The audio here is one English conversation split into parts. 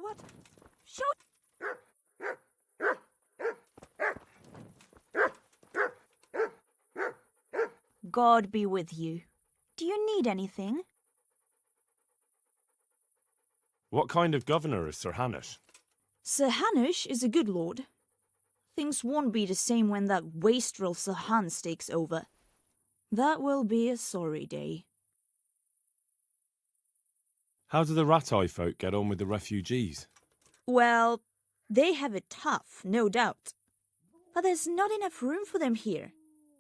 What? Shoot! God be with you. Do you need anything? What kind of governor is Sir Hanush? Sir Hanush is a good lord. Things won't be the same when that wastrel Sir Hans takes over. That will be a sorry day. How do the Ratai folk get on with the refugees? Well, they have it tough, no doubt. But there's not enough room for them here.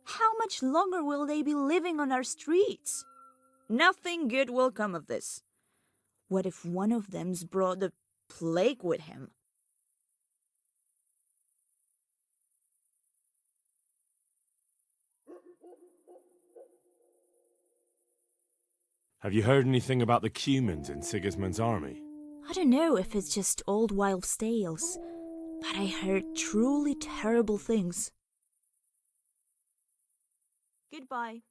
How much longer will they be living on our streets? Nothing good will come of this. What if one of them's brought the plague with him? Have you heard anything about the Cumans in Sigismund's army? I don't know if it's just old wild tales, but I heard truly terrible things. Goodbye.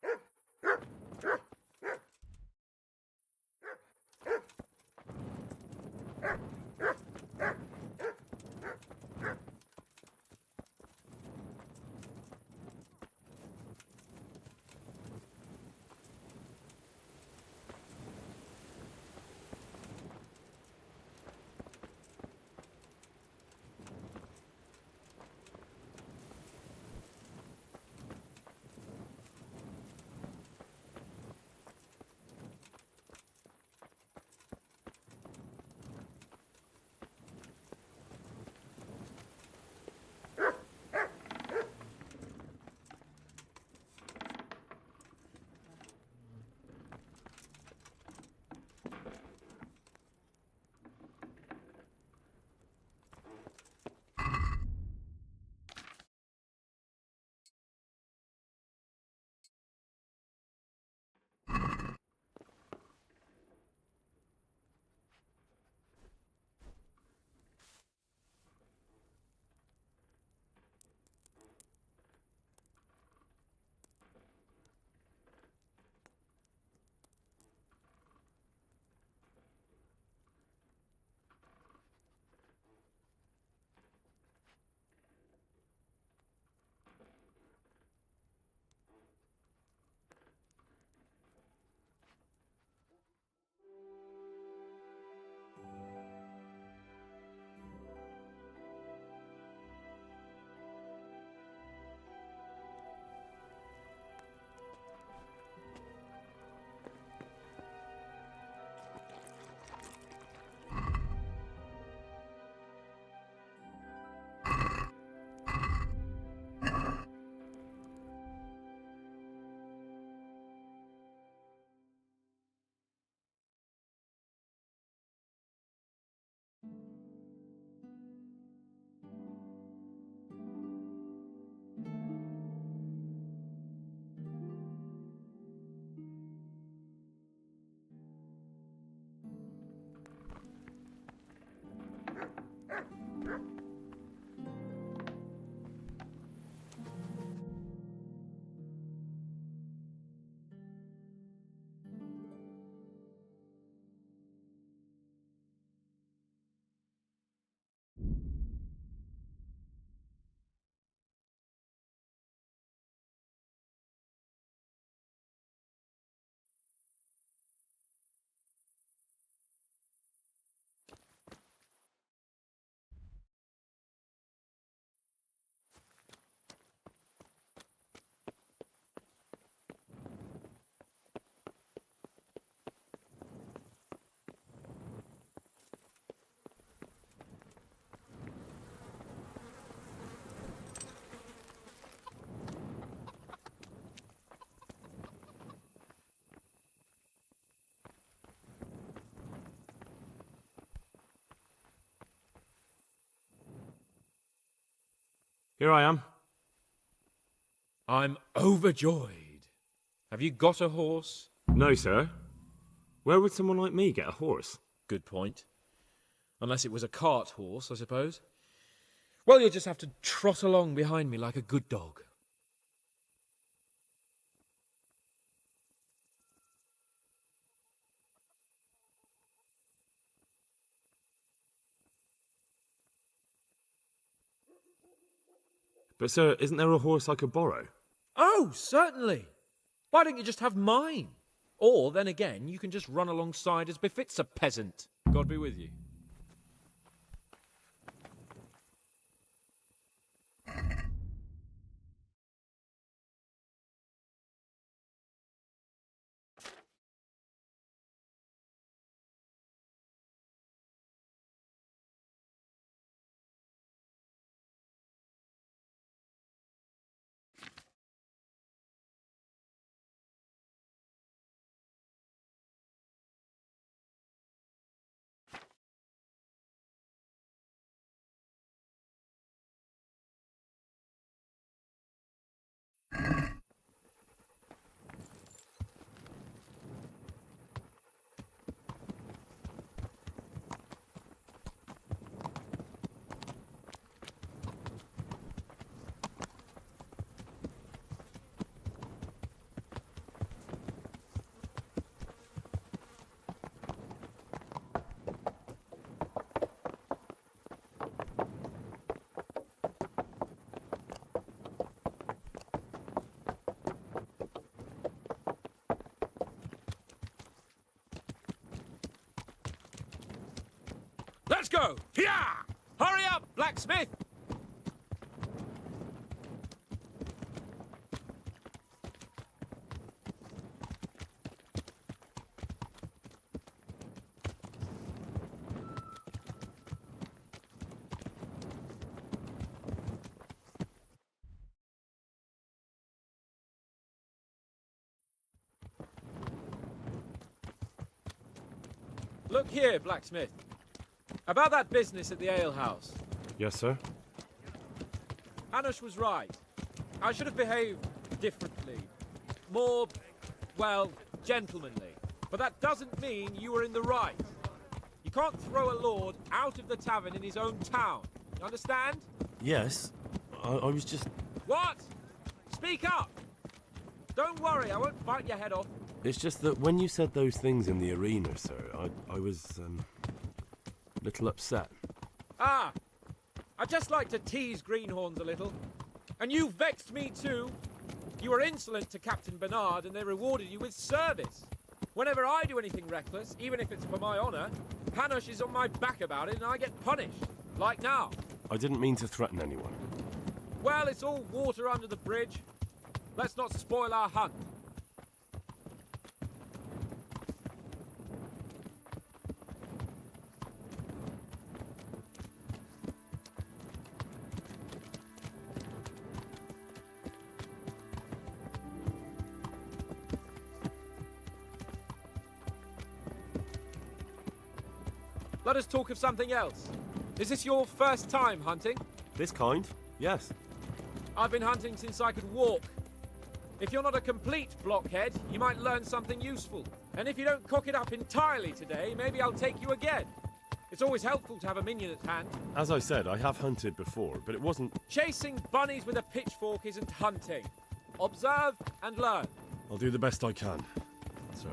Here I am. I'm overjoyed. Have you got a horse? No, sir. Where would someone like me get a horse? Good point. Unless it was a cart horse, I suppose. Well, you'll just have to trot along behind me like a good dog. But sir, isn't there a horse I could borrow? Oh, certainly. Why don't you just have mine? Or, then again, you can just run alongside as befits a peasant. God be with you. Let's go! Here! Hurry up, blacksmith! Look here, blacksmith. About that business at the alehouse. Yes, sir. Hanush was right. I should have behaved differently. More, well, gentlemanly. But that doesn't mean you were in the right. You can't throw a lord out of the tavern in his own town. You understand? Yes. I was just... What? Speak up! Don't worry, I won't bite your head off. It's just that when you said those things in the arena, sir, I was, a little upset. Ah! I just like to tease greenhorns a little. And you vexed me too. You were insolent to Captain Bernard and they rewarded you with service. Whenever I do anything reckless, even if it's for my honour, Hanush is on my back about it and I get punished. Like now. I didn't mean to threaten anyone. Well, it's all water under the bridge. Let's not spoil our hunt. Let us talk of something else. Is this your first time hunting? This kind? Yes. I've been hunting since I could walk. If you're not a complete blockhead, you might learn something useful. And if you don't cock it up entirely today, maybe I'll take you again. It's always helpful to have a minion at hand. As I said, I have hunted before, but it wasn't... Chasing bunnies with a pitchfork isn't hunting. Observe and learn. I'll do the best I can, sir.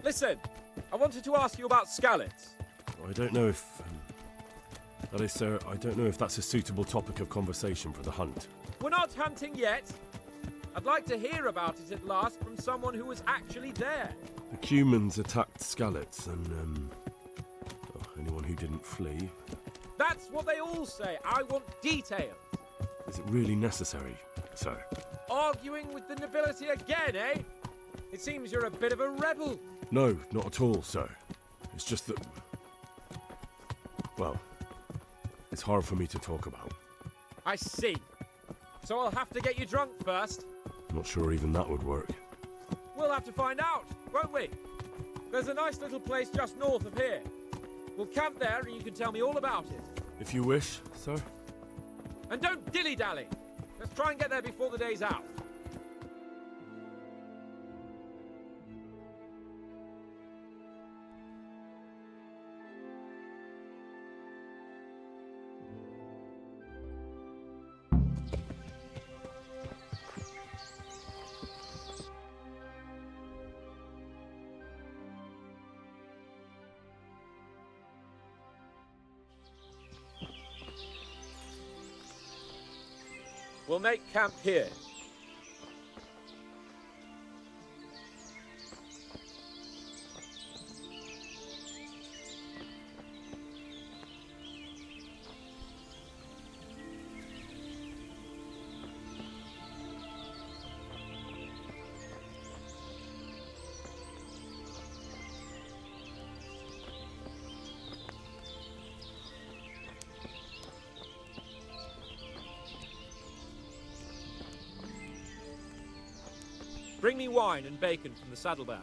Listen, I wanted to ask you about scallops. I don't know if... that is, sir, I don't know if that's a suitable topic of conversation for the hunt. We're not hunting yet. I'd like to hear about it at last from someone who was actually there. The Cumans attacked Skallets and, anyone who didn't flee. That's what they all say. I want details. Is it really necessary, sir? Arguing with the nobility again, eh? It seems you're a bit of a rebel. No, not at all, sir. It's just that... well, it's hard for me to talk about. I see. So I'll have to get you drunk first. Not sure even that would work. We'll have to find out, won't we? There's a nice little place just north of here. We'll camp there and you can tell me all about it. If you wish, sir. And don't dilly-dally. Let's try and get there before the day's out. We'll make camp here. Bring me wine and bacon from the saddlebag.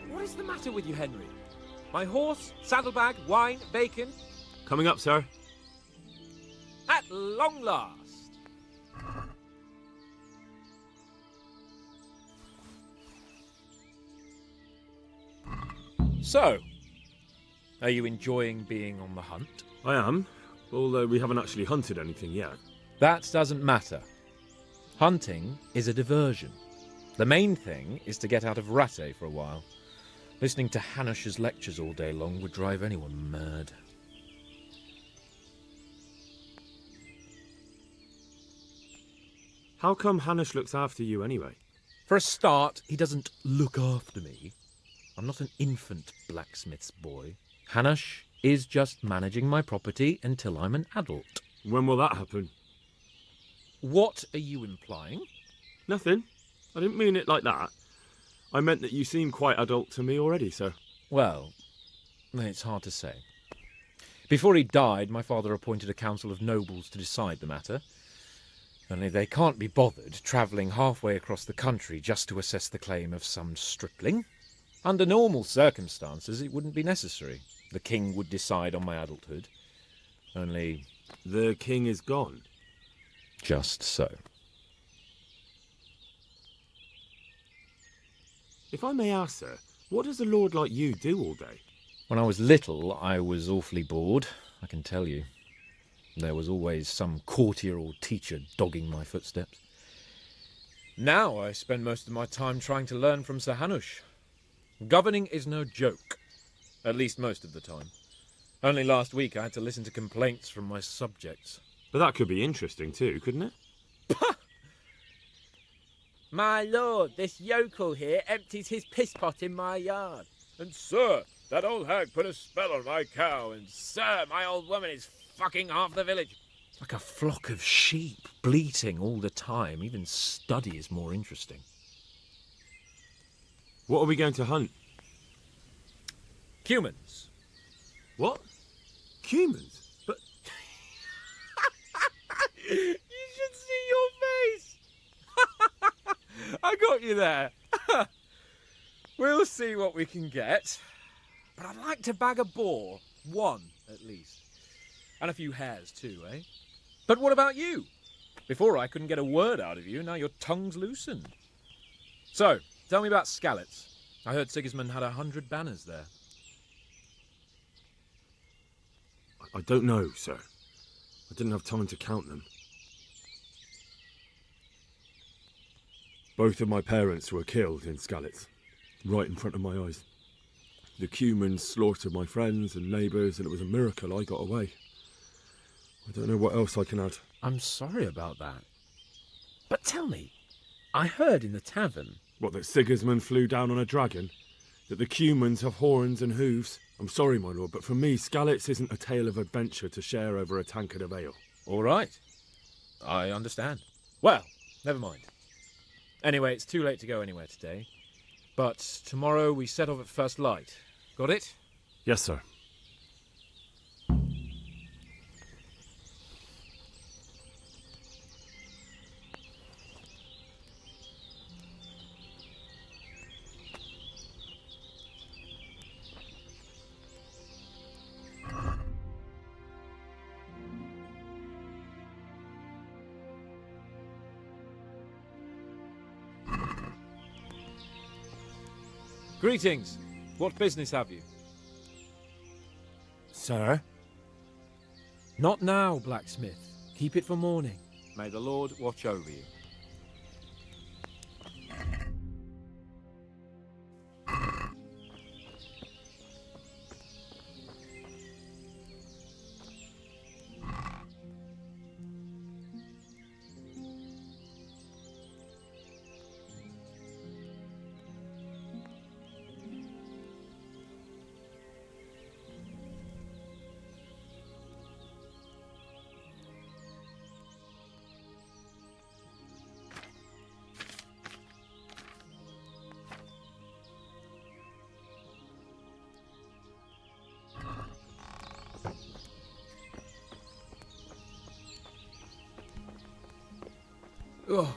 What is the matter with you, Henry? My horse, saddlebag, wine, bacon? Coming up, sir. At long last. So, are you enjoying being on the hunt? I am, although we haven't actually hunted anything yet. That doesn't matter. Hunting is a diversion. The main thing is to get out of Rattay for a while. Listening to Hanush's lectures all day long would drive anyone mad. How come Hanush looks after you anyway? For a start, he doesn't look after me. I'm not an infant blacksmith's boy. Hanush is just managing my property until I'm an adult. When will that happen? What are you implying? Nothing. I didn't mean it like that. I meant that you seem quite adult to me already, sir. Well, it's hard to say. Before he died, my father appointed a council of nobles to decide the matter. Only they can't be bothered travelling halfway across the country just to assess the claim of some stripling. Under normal circumstances, it wouldn't be necessary. The king would decide on my adulthood. Only... The king is gone. Just so. If I may ask, sir, what does a lord like you do all day? When I was little, I was awfully bored, I can tell you. There was always some courtier or teacher dogging my footsteps. Now I spend most of my time trying to learn from Sir Hanush. Governing is no joke, at least most of the time. Only last week I had to listen to complaints from my subjects. But that could be interesting too, couldn't it? My lord, this yokel here empties his piss pot in my yard. And sir, that old hag put a spell on my cow. And sir, my old woman is fucking half the village. Like a flock of sheep, bleating all the time. Even study is more interesting. What are we going to hunt? Humans. What? Humans? But... You should see your face! I got you there. We'll see what we can get. But I'd like to bag a boar. One, at least. And a few hares too, eh? But what about you? Before I couldn't get a word out of you, now your tongue's loosened. So, tell me about Skalitz. I heard Sigismund had 100 banners there. I don't know, sir. I didn't have time to count them. Both of my parents were killed in Skalitz, right in front of my eyes. The Cumans slaughtered my friends and neighbours, and it was a miracle I got away. I don't know what else I can add. I'm sorry about that. But tell me, I heard in the tavern... What, that Sigismund flew down on a dragon? That the Cumans have horns and hooves? I'm sorry, my lord, but for me, Skalitz isn't a tale of adventure to share over a tankard of ale. All right. I understand. Well, never mind. Anyway, it's too late to go anywhere today. But tomorrow we set off at first light. Got it? Yes, sir. Greetings. What business have you? sir. Not now, blacksmith. Keep it for morning. May the Lord watch over you. Ugh.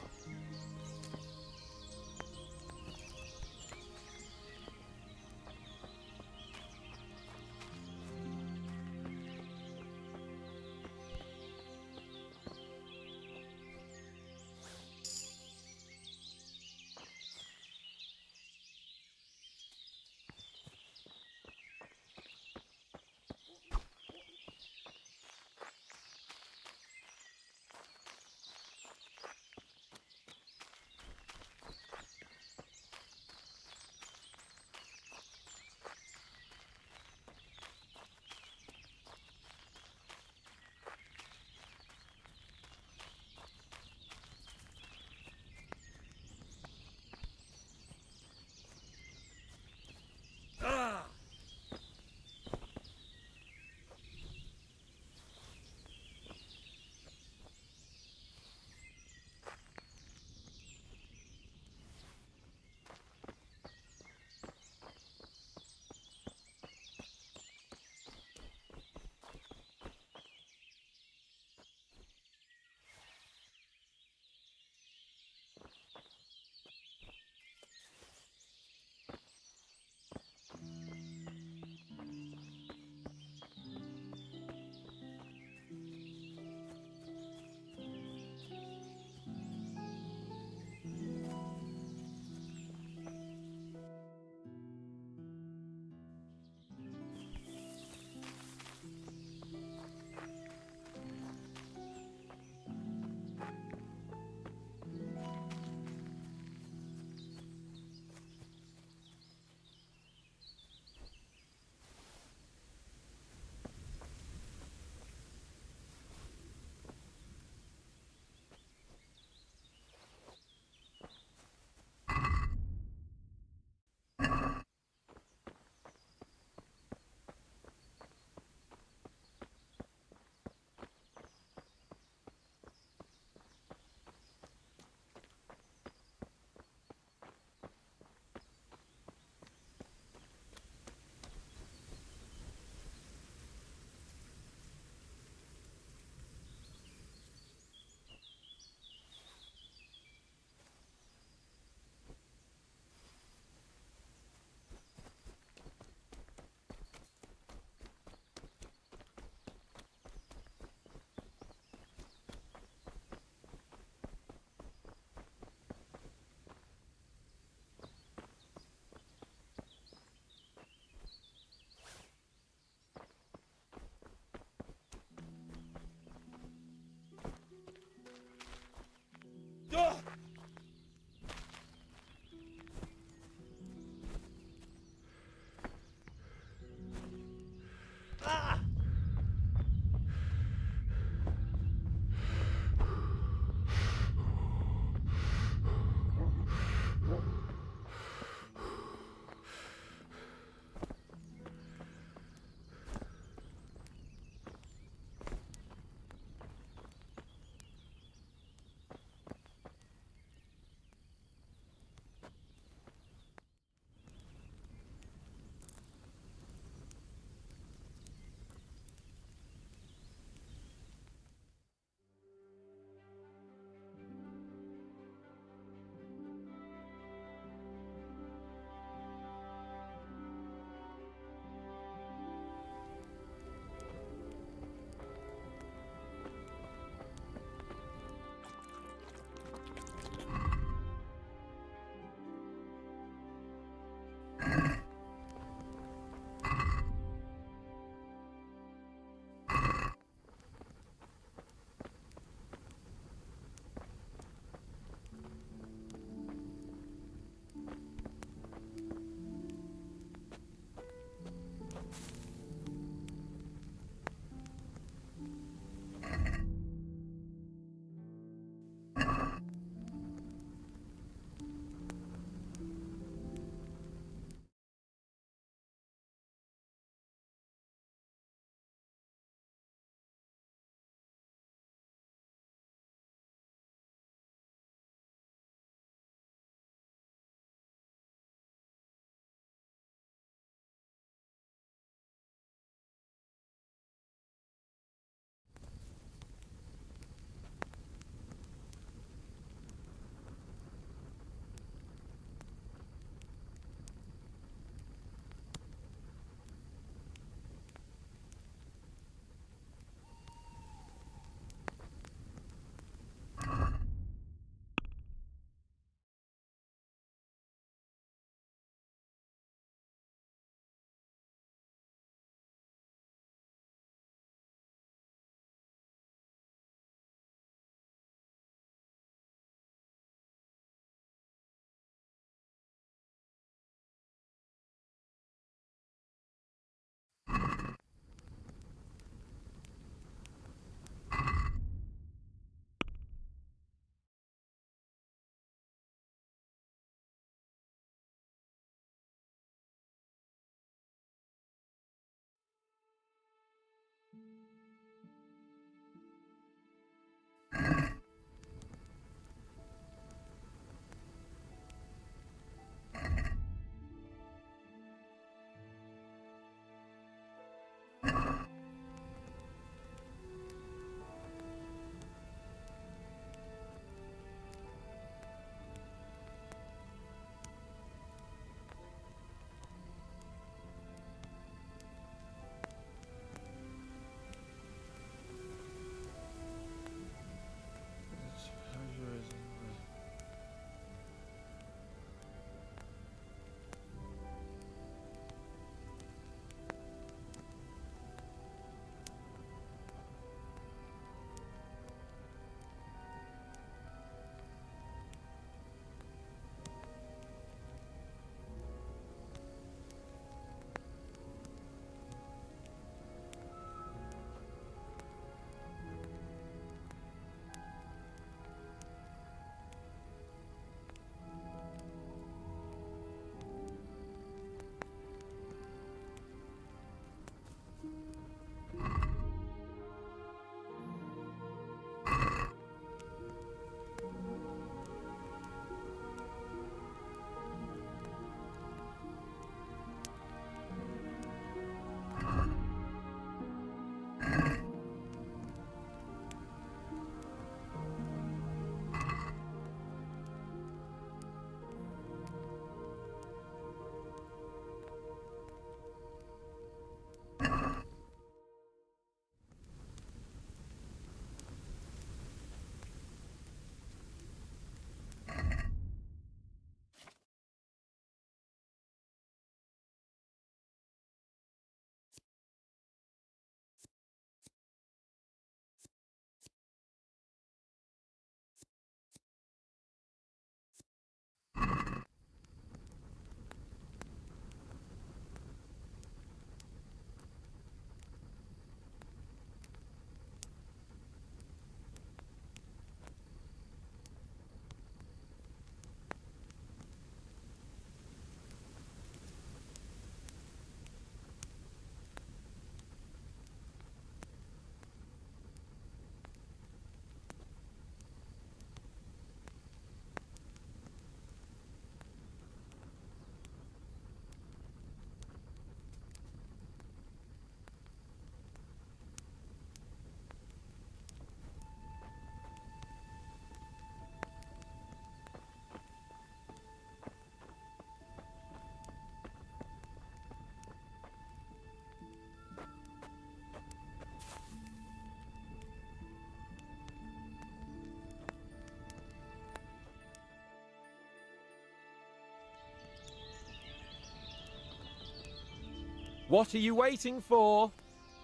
What are you waiting for?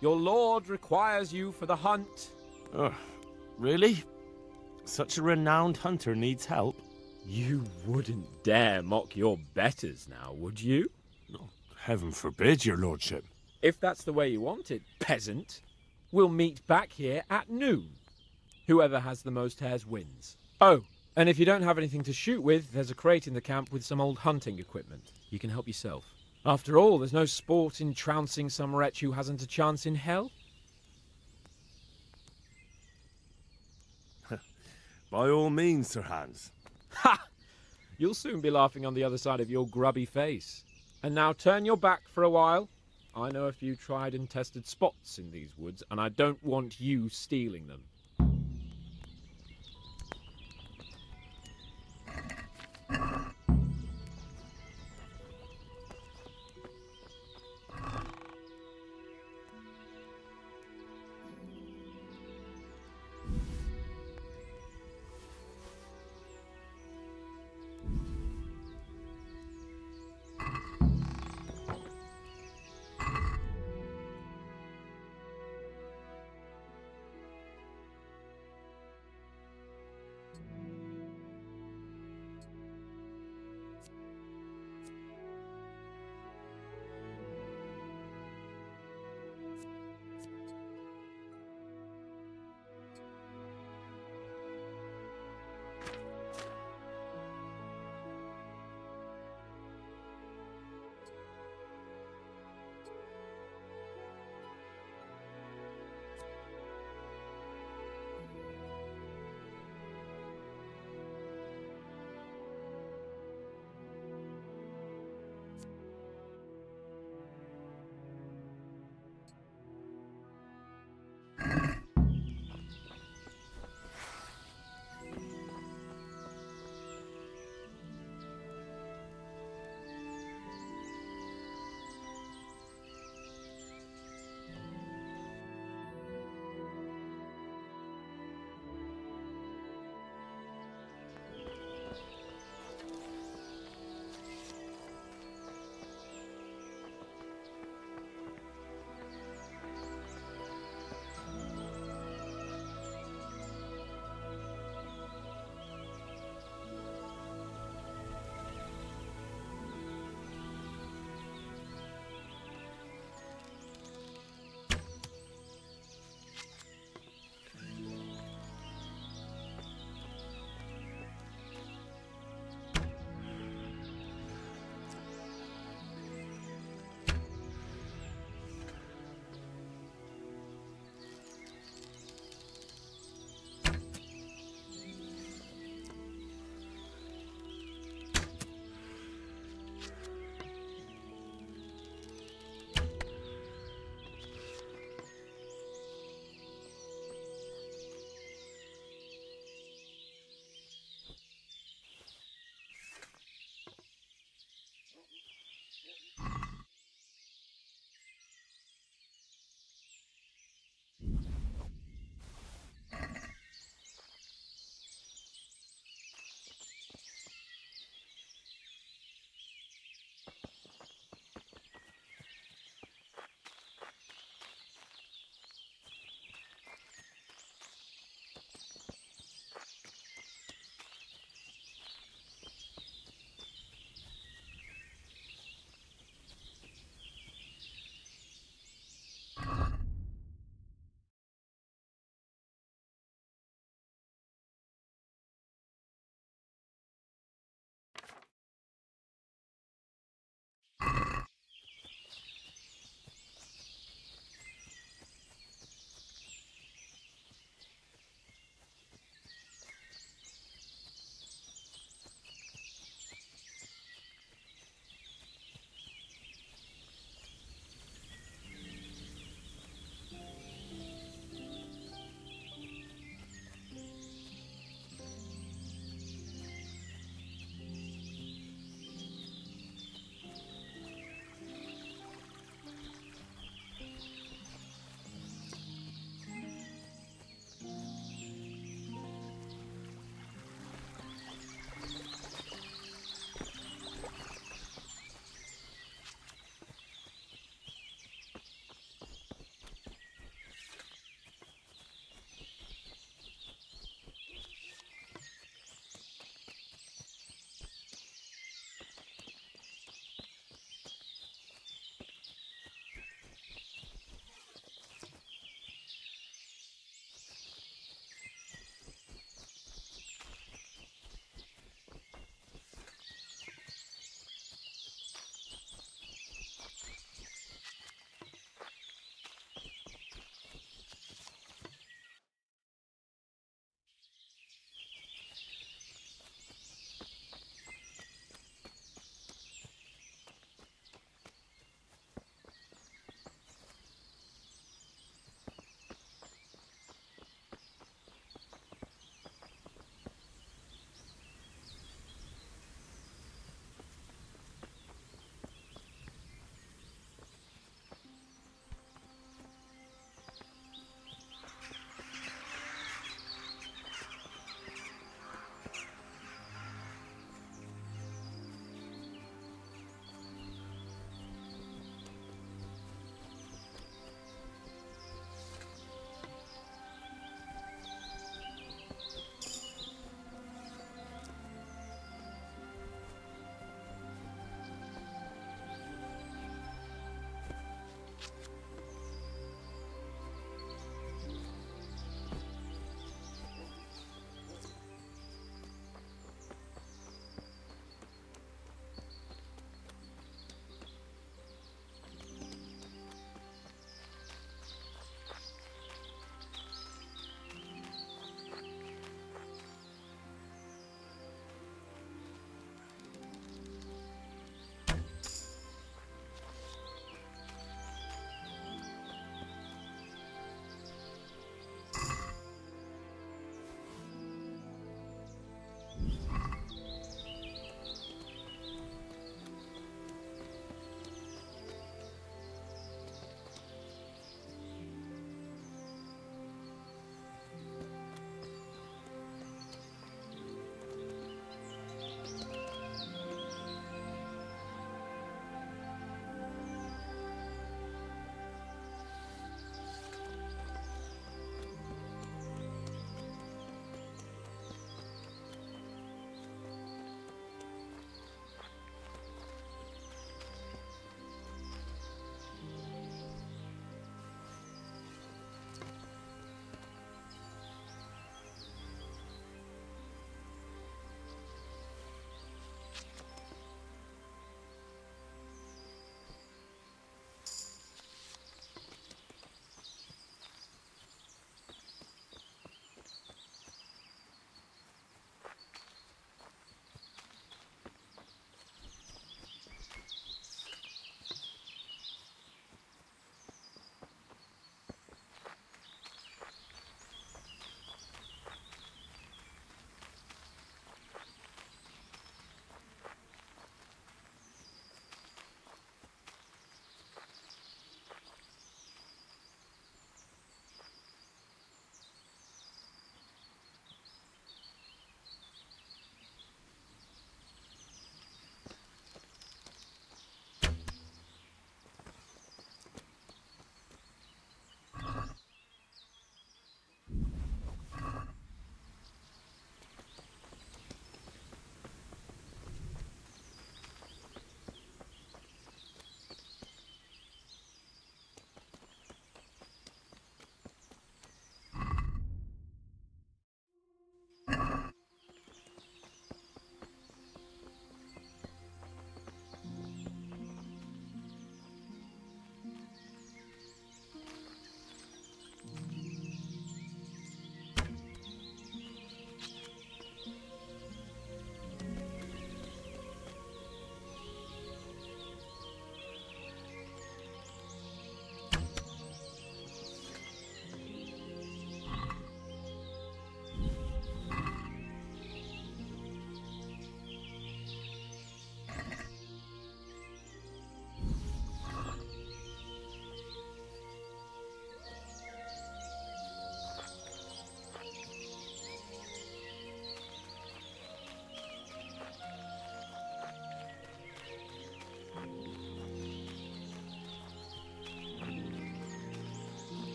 Your lord requires you for the hunt. Really? Such a renowned hunter needs help? You wouldn't dare mock your betters now, would you? Oh, heaven forbid, your lordship. If that's the way you want it, peasant, we'll meet back here at noon. Whoever has the most hares wins. Oh, and if you don't have anything to shoot with, there's a crate in the camp with some old hunting equipment. You can help yourself. After all, there's no sport in trouncing some wretch who hasn't a chance in hell. By all means, Sir Hans. Ha! You'll soon be laughing on the other side of your grubby face. And now turn your back for a while. I know a few tried and tested spots in these woods, and I don't want you stealing them.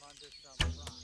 under some rock.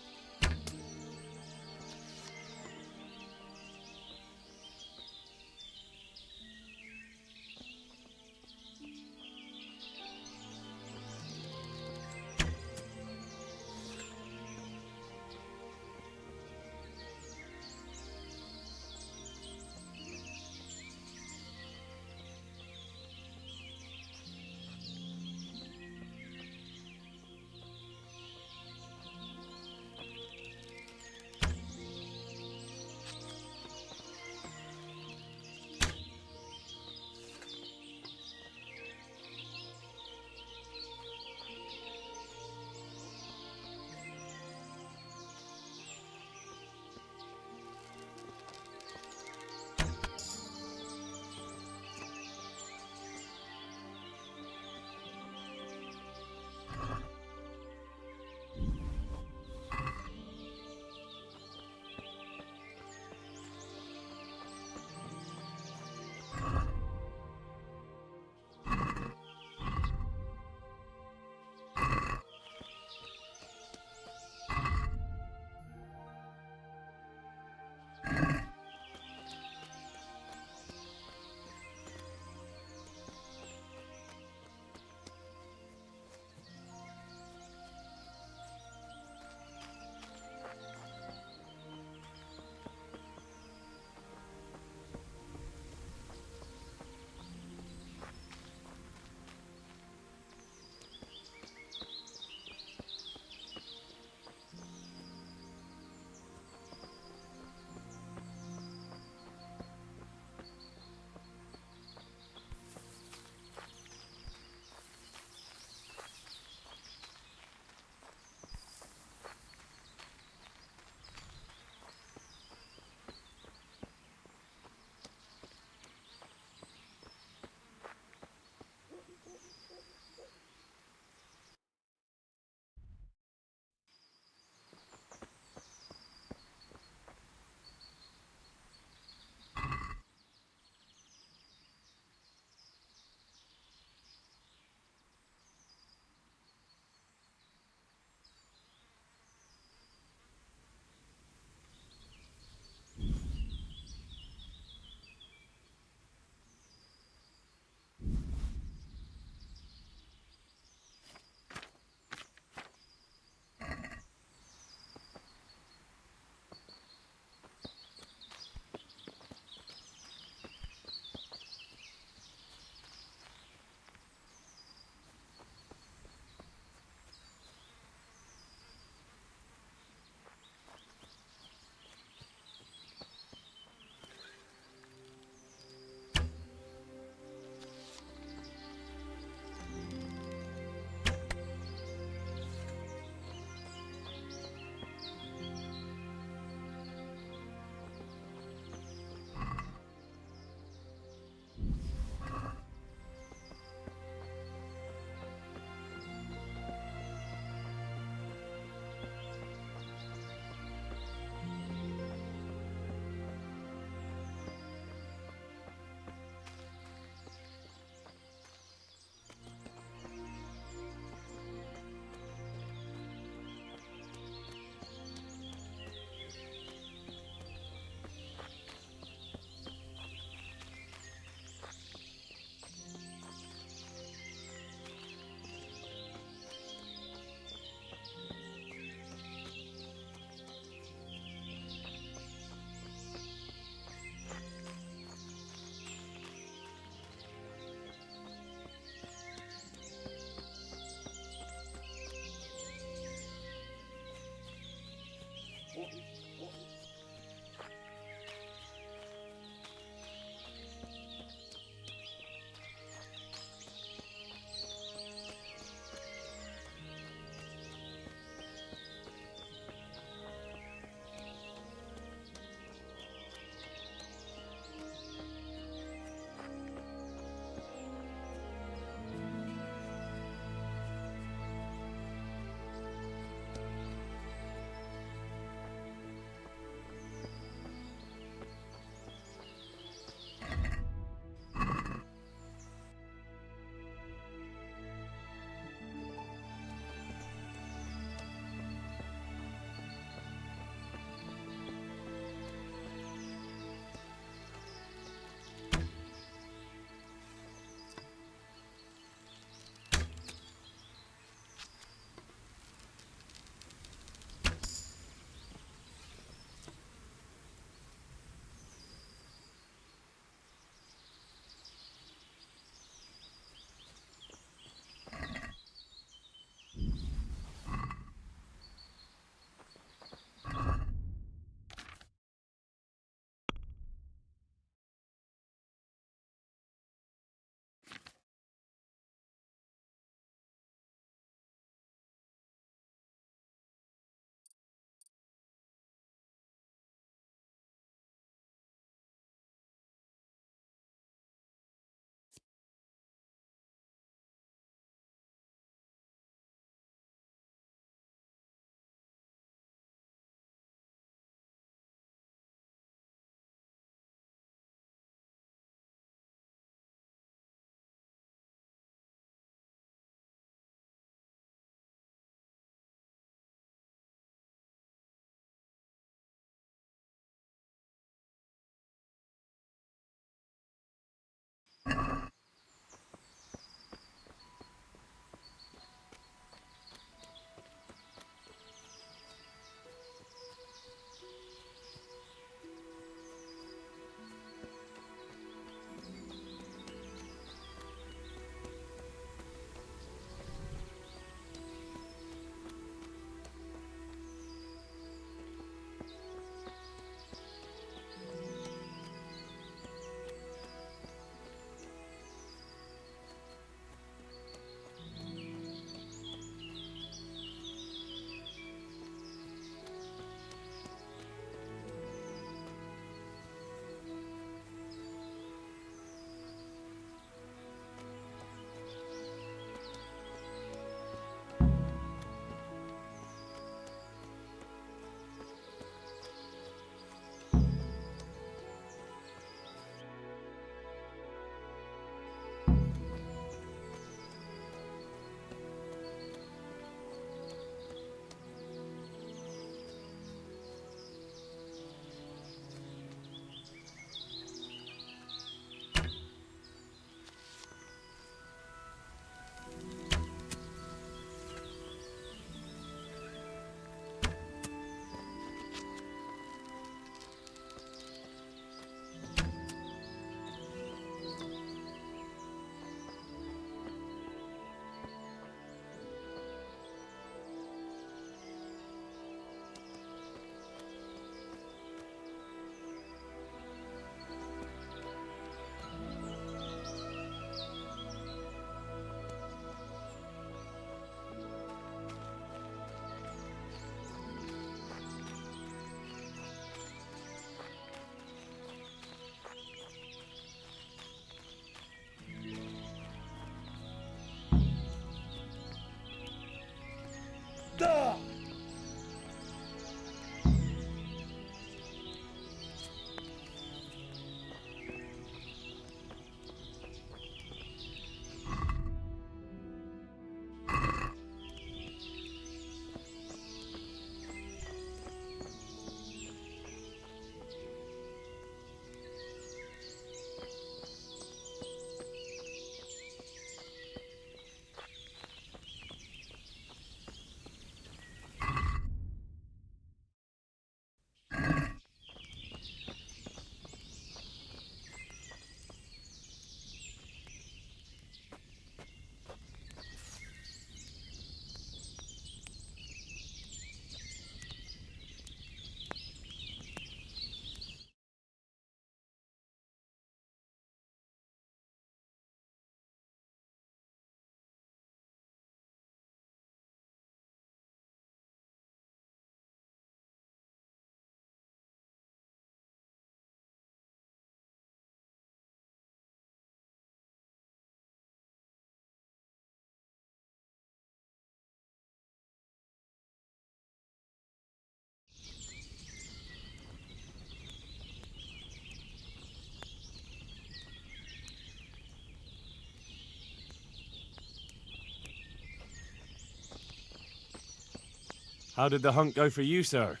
How did the hunt go for you, sir?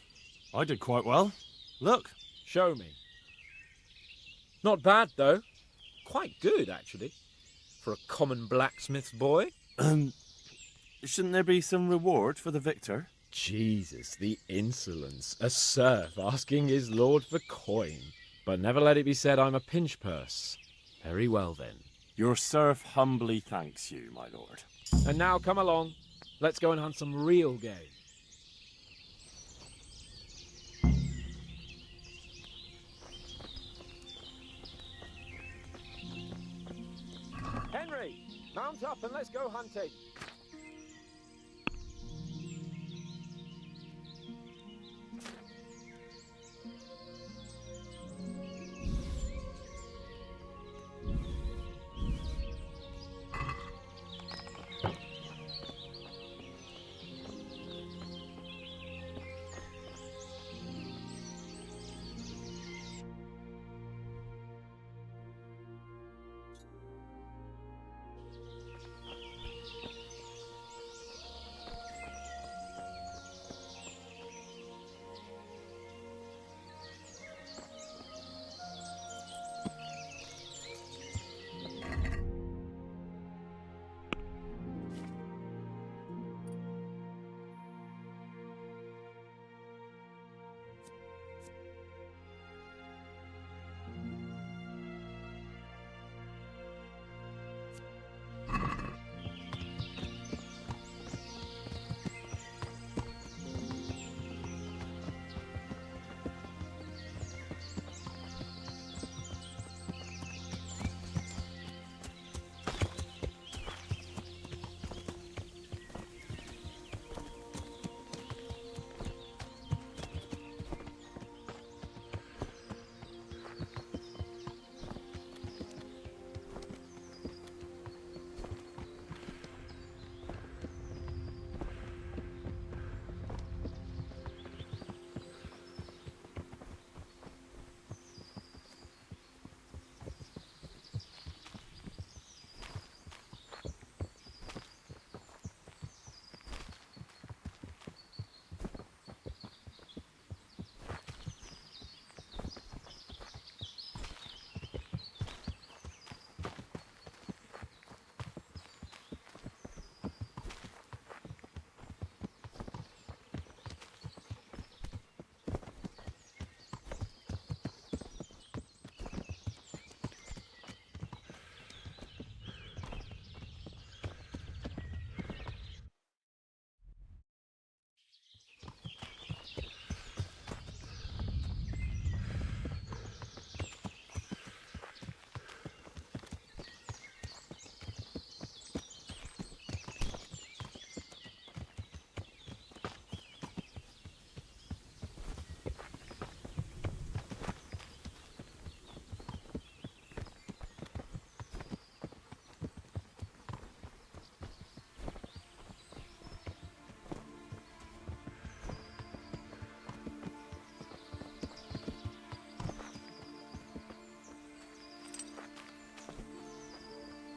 I did quite well. Look. Show me. Not bad, though. Quite good, actually. For a common blacksmith's boy. Shouldn't there be some reward for the victor? Jesus, the insolence. A serf asking his lord for coin. But never let it be said I'm a pinch purse. Very well, then. Your serf humbly thanks you, my lord. And now come along. Let's go and hunt some real game. Henry, mount up and let's go hunting.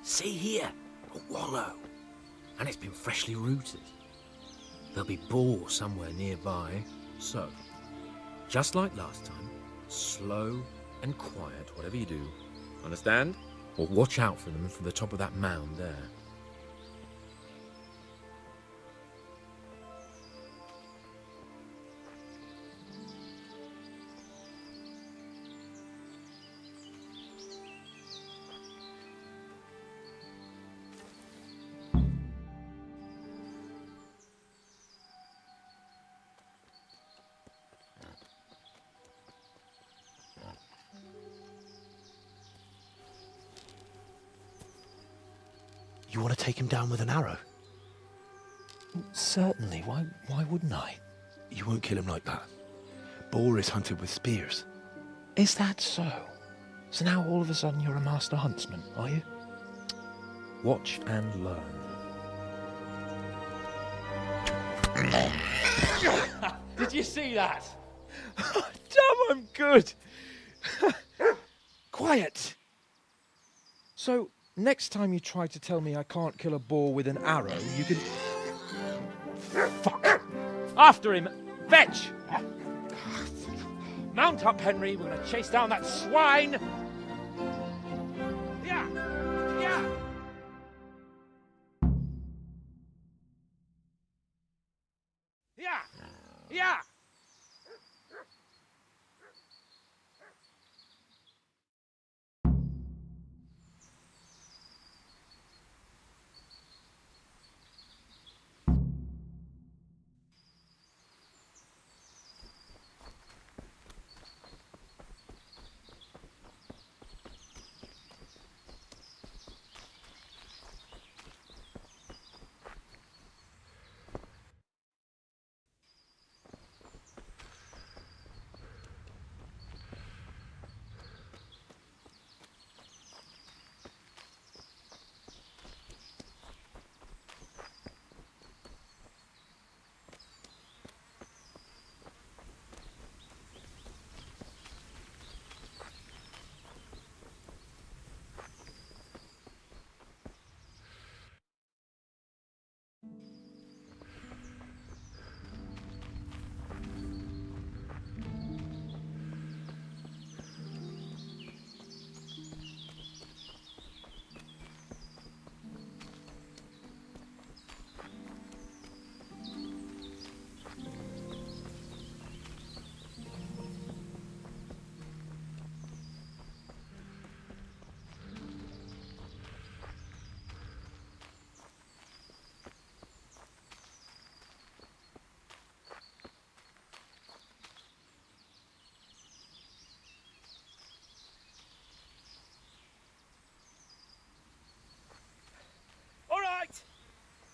See here, a wallow. And it's been freshly rooted. There'll be boar somewhere nearby. So, just like last time, slow and quiet, whatever you do. Understand? Or watch out for them from the top of that mound there. You want to take him down with an arrow? Certainly. Why wouldn't I? You won't kill him like that. Boar is hunted with spears. Is that so? So now all of a sudden you're a master huntsman, are you? Watch and learn. Did you see that? Damn, I'm good. Quiet. So, next time you try to tell me I can't kill a boar with an arrow, you can... Fuck. After him! Fetch! Mount up, Henry. We're going to chase down that swine! Yeah! Yeah! Yeah! Yeah!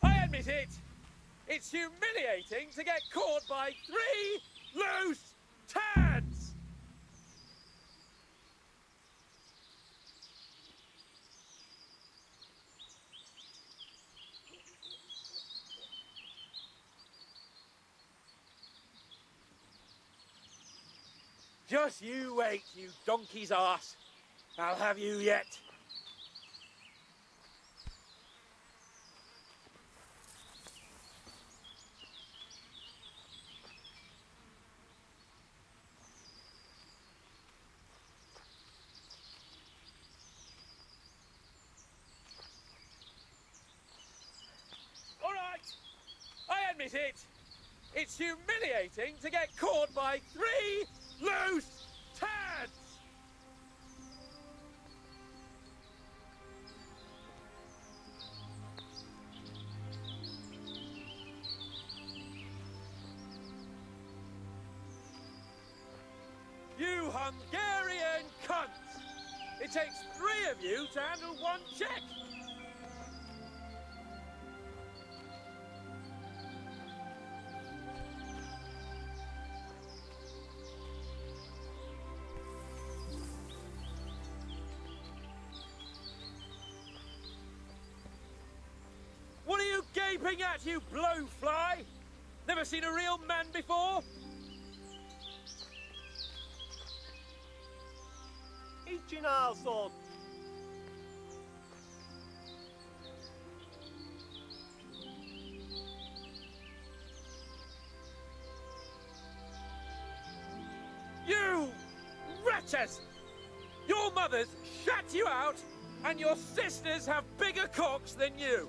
I admit it. It's humiliating to get caught by 3 loose turds. Just you wait, you donkey's arse. I'll have you yet. I admit it. It's humiliating to get caught by 3 loose turds. You Hungarian cunts! It takes 3 of you to handle 1 check. What are you gaping at, you blowfly? Never seen a real man before? Így csinálszod? You wretches! Your mothers shut you out, and your sisters have bigger cocks than you.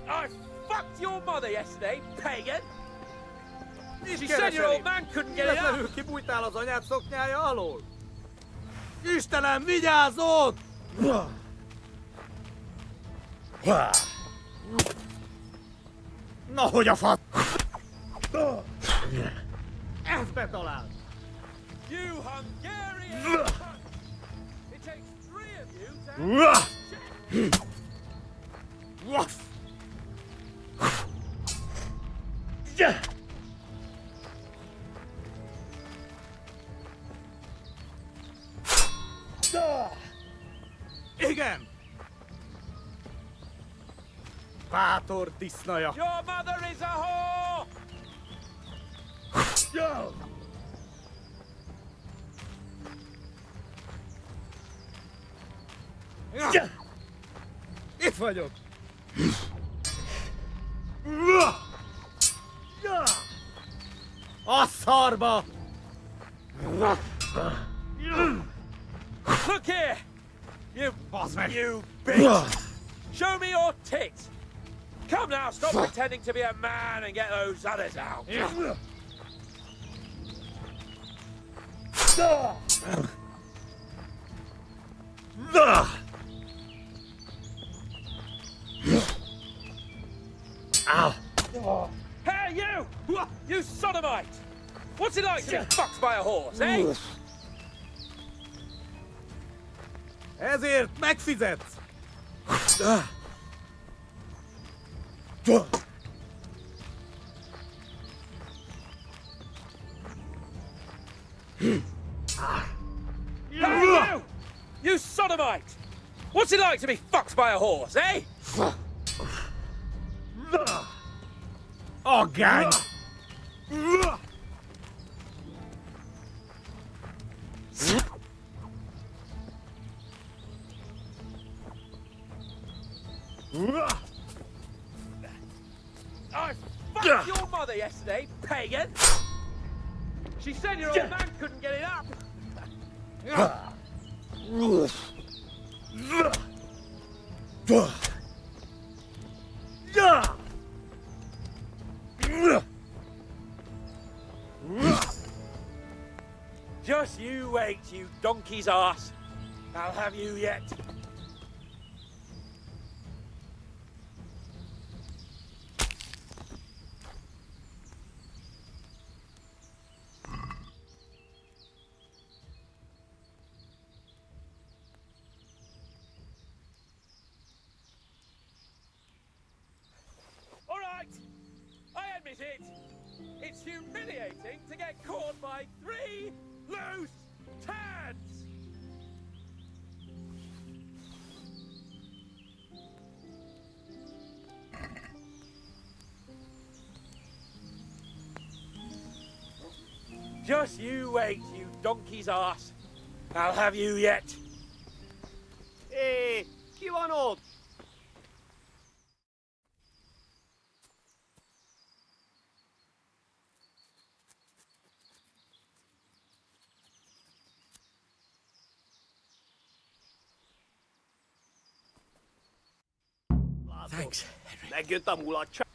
I fucked your mother yesterday, pagan! She said your old man couldn't get it up! Véletlenül kibújtál az anyád szoknyája alól? Istenem, vigyázzon! Na, hogy a fasz! Ezt betalált! You Hungarian cunt! It takes 3 of you to Woof! Igen! Bátor disznaja! Your mother is a whore! Itt vagyok! A szarba! Look here! You bitch! Show me your tits! Come now, stop pretending to be a man and get those others out! Hey, you! You sodomite! What's it like to be fucked by a horse, eh? Ezért megfizetsz! Hey, you! You sodomite! What's it like to be fucked by a horse, eh? A gang! I fucked your mother yesterday, pagan! She said your old man couldn't get it up! Just you wait, you donkey's ass. I'll have you yet. All right, I admit it. It's humiliating to get caught by 3 loose tads. Just you wait, you donkey's ass. I'll have you yet. Hé, ki van ott? Thanks, Henry. Megjött a mulatság.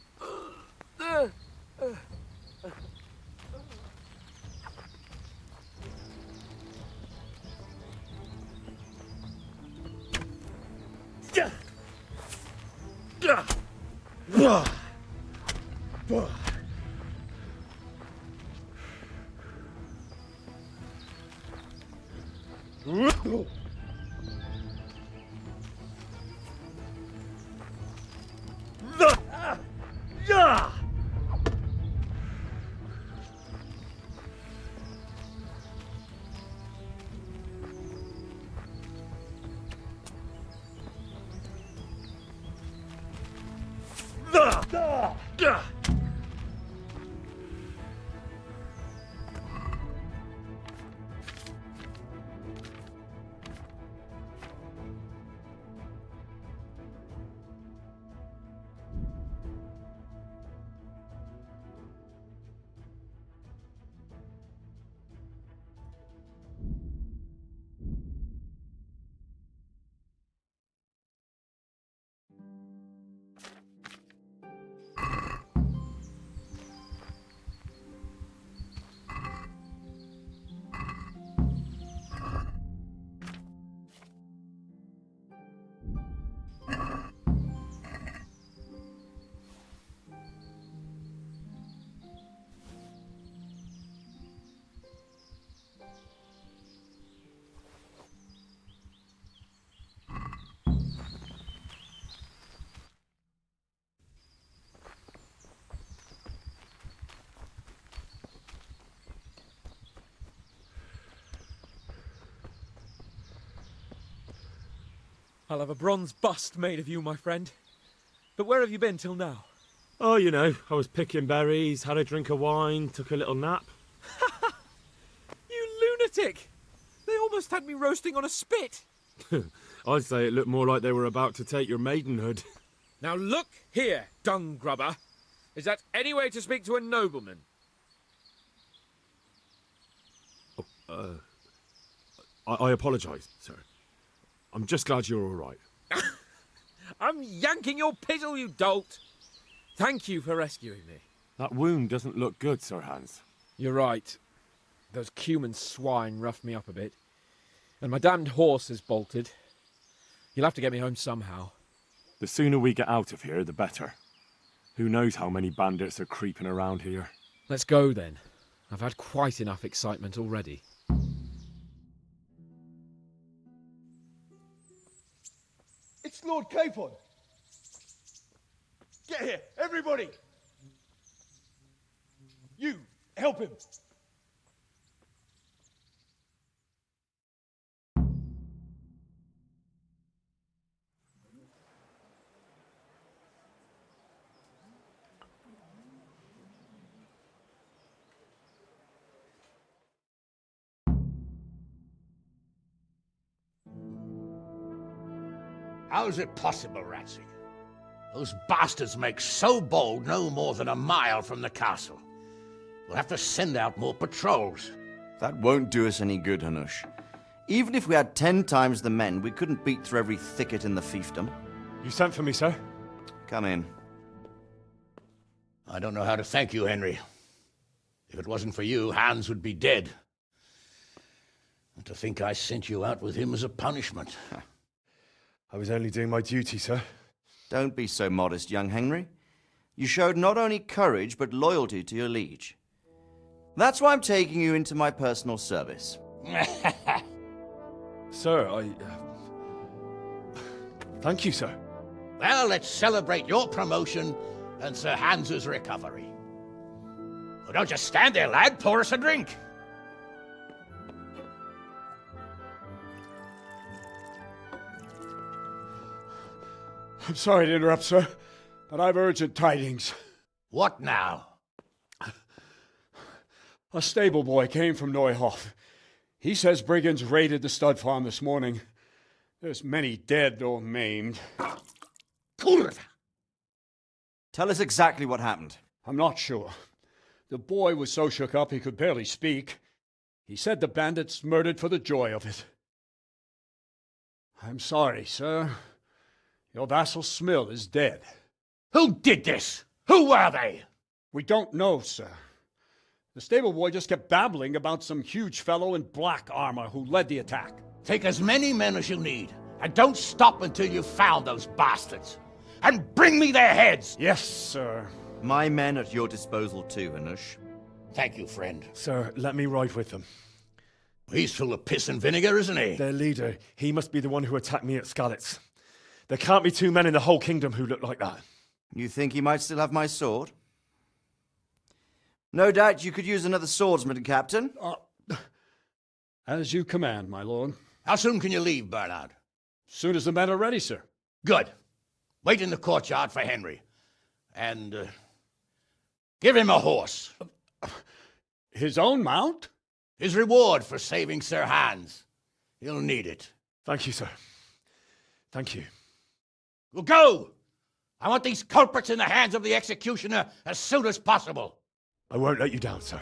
I'll have a bronze bust made of you, my friend. But where have you been till now? Oh, you know, I was picking berries, had a drink of wine, took a little nap. pathetic. They almost had me roasting on a spit. I'd say it looked more like they were about to take your maidenhood. Now look here, dung grubber. Is that any way to speak to a nobleman? I apologise, sir. I'm just glad you're all right. I'm yanking your pizzle, you dolt. Thank you for rescuing me. That wound doesn't look good, Sir Hans. You're right. Those Cuman swine roughed me up a bit. And my damned horse is bolted. You'll have to get me home somehow. The sooner we get out of here, the better. Who knows how many bandits are creeping around here. Let's go then. I've had quite enough excitement already. It's Lord Capon. Get here, everybody. You, help him. How's it possible, Ratsy? Those bastards make so bold no more than a mile from the castle. We'll have to send out more patrols. That won't do us any good, Hanush. Even if we had 10 times the men, we couldn't beat through every thicket in the fiefdom. You sent for me, sir? Come in. I don't know how to thank you, Henry. If it wasn't for you, Hans would be dead. And to think I sent you out with him as a punishment. I was only doing my duty, sir. Don't be so modest, young Henry. You showed not only courage, but loyalty to your liege. That's why I'm taking you into my personal service. Sir, thank you, sir. Well, let's celebrate your promotion and Sir Hans's recovery. Well, don't just stand there, lad. Pour us a drink. I'm sorry to interrupt, sir, but I've urgent tidings. What now? A stable boy came from Neuhof. He says brigands raided the stud farm this morning. There's many dead or maimed. Kurwa! Tell us exactly what happened. I'm not sure. The boy was so shook up he could barely speak. He said the bandits murdered for the joy of it. I'm sorry, sir. Your vassal Smill is dead. Who did this? Who were they? We don't know, sir. The stable boy just kept babbling about some huge fellow in black armor who led the attack. Take as many men as you need, and don't stop until you've found those bastards. And bring me their heads! Yes, sir. My men at your disposal too, Hanush. Thank you, friend. Sir, let me ride with them. He's full of piss and vinegar, isn't he? Their leader, he must be the one who attacked me at Skalitz. There can't be 2 men in the whole kingdom who look like that. You think he might still have my sword? No doubt you could use another swordsman, Captain. As you command, my lord. How soon can you leave, Bernard? Soon as the men are ready, sir. Good. Wait in the courtyard for Henry. And, give him a horse. His own mount? His reward for saving Sir Hans. He'll need it. Thank you, sir. Thank you. Well, go! I want these culprits in the hands of the executioner as soon as possible. I won't let you down, sir.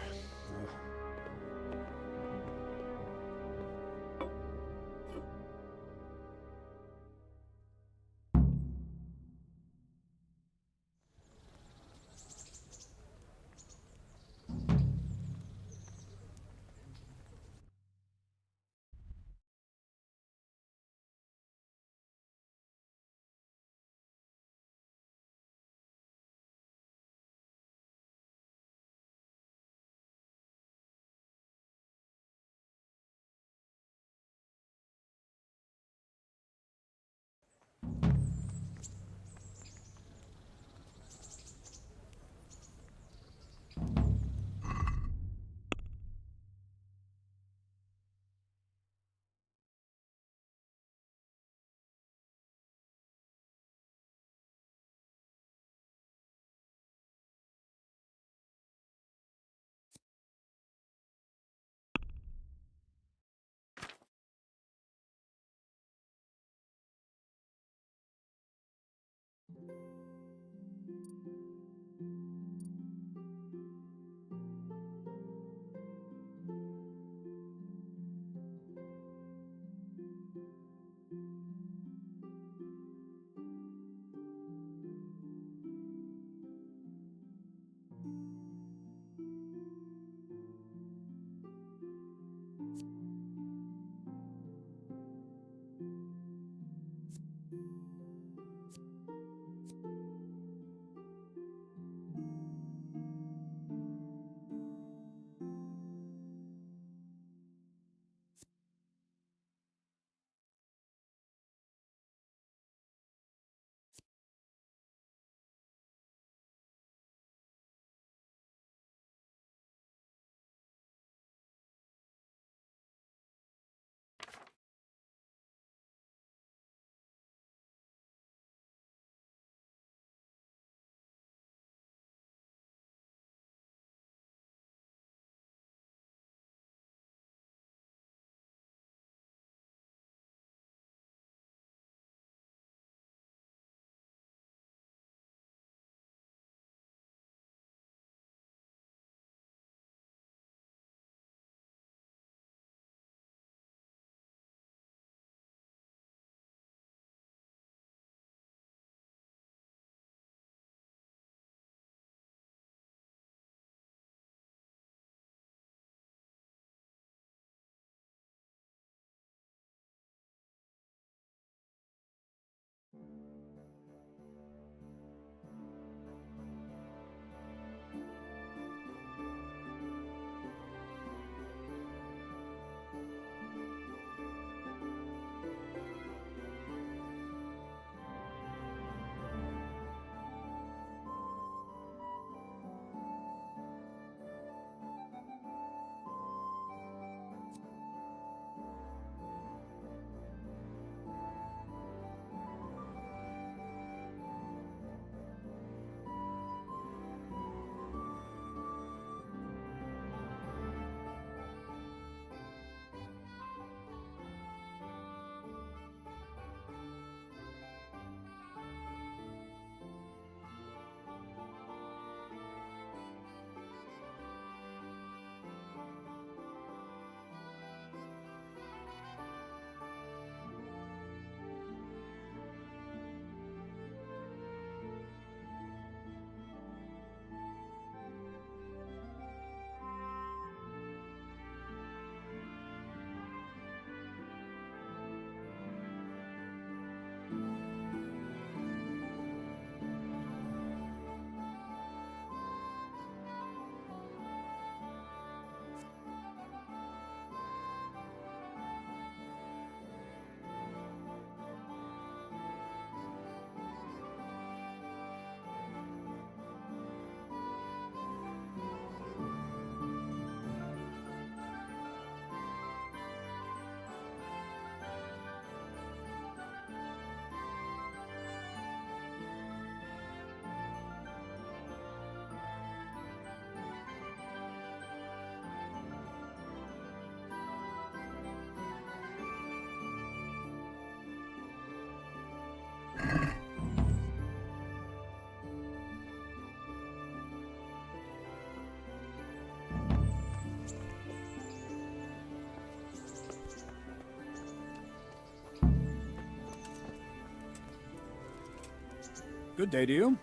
Good day to you.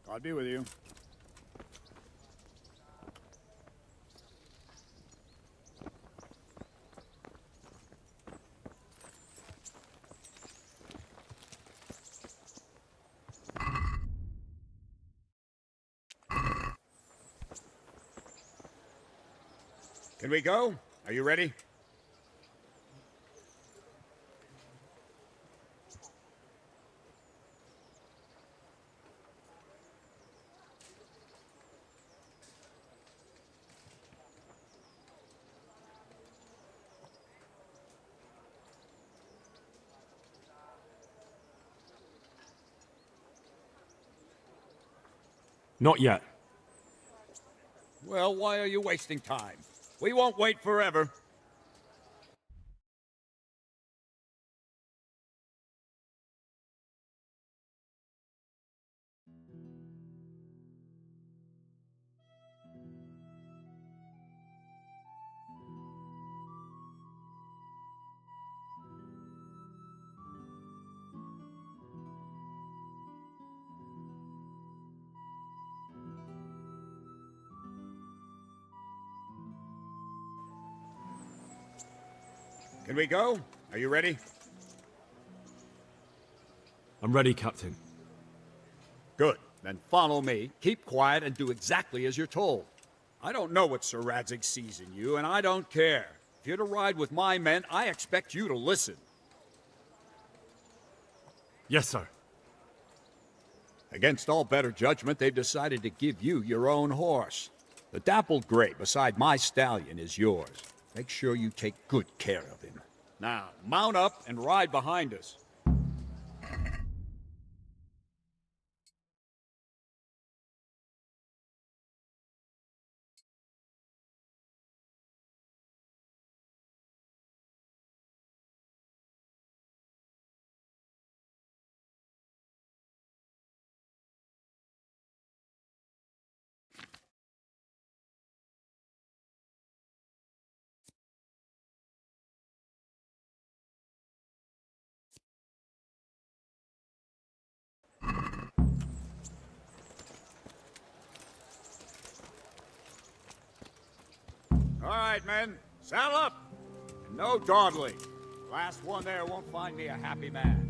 God be with you. Can we go? Are you ready? Not yet. Well, why are you wasting time? We won't wait forever. Can we go? Are you ready? I'm ready, Captain. Good. Then follow me, keep quiet, and do exactly as you're told. I don't know what Sir Radzig sees in you, and I don't care. If you're to ride with my men, I expect you to listen. Yes, sir. Against all better judgment, they've decided to give you your own horse. The dappled gray beside my stallion is yours. Make sure you take good care of him. Now, mount up and ride behind us. All right, men, saddle up. And no dawdling. Last one there won't find me a happy man.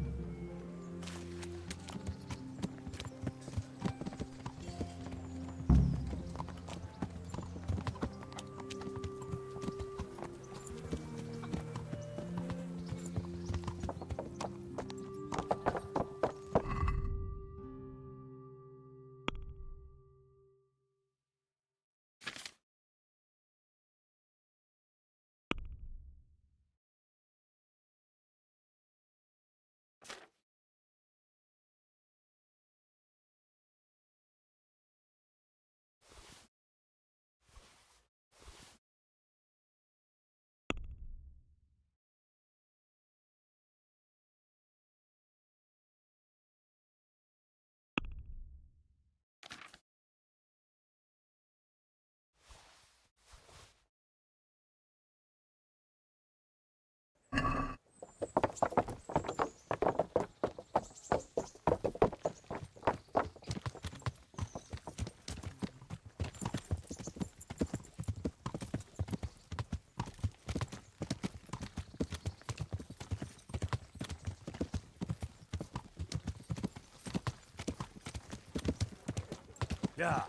Yeah.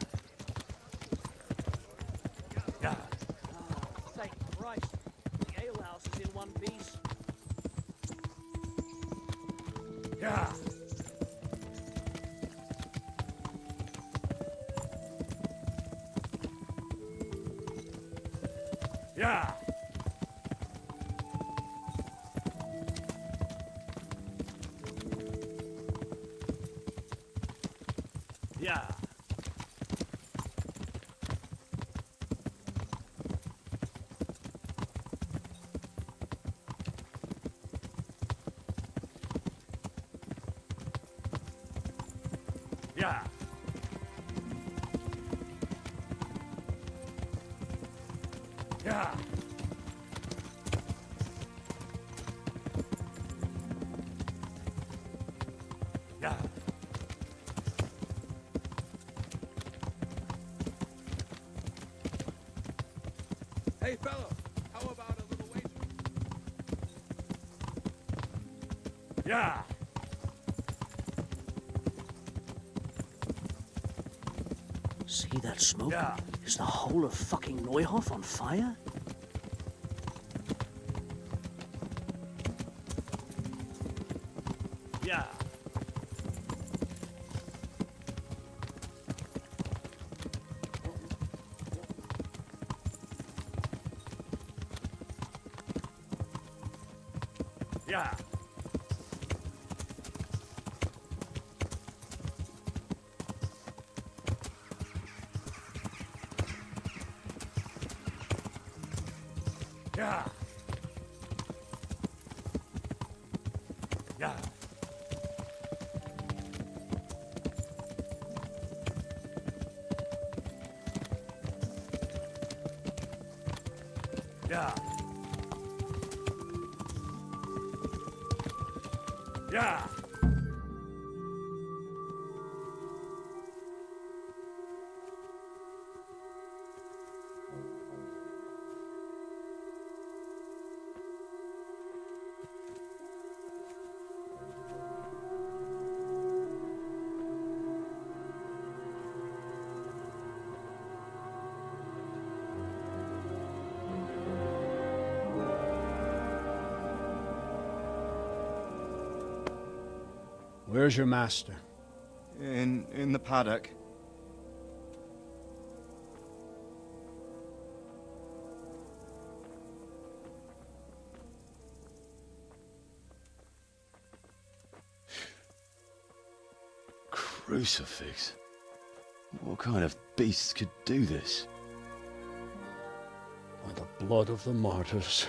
Yeah. Thank Christ. The alehouse is in one piece. Yeah. Yeah. Yeah. Yeah. Yeah. Yeah. Hey, fellow, how about a little wager? Yeah. See that smoke? Yeah. Is the whole of fucking Neuhof on fire? Yeah. Yeah. Yeah. Yeah. Yeah. Yeah. Where's your master? In the paddock. Crucifix? What kind of beasts could do this? By the blood of the martyrs.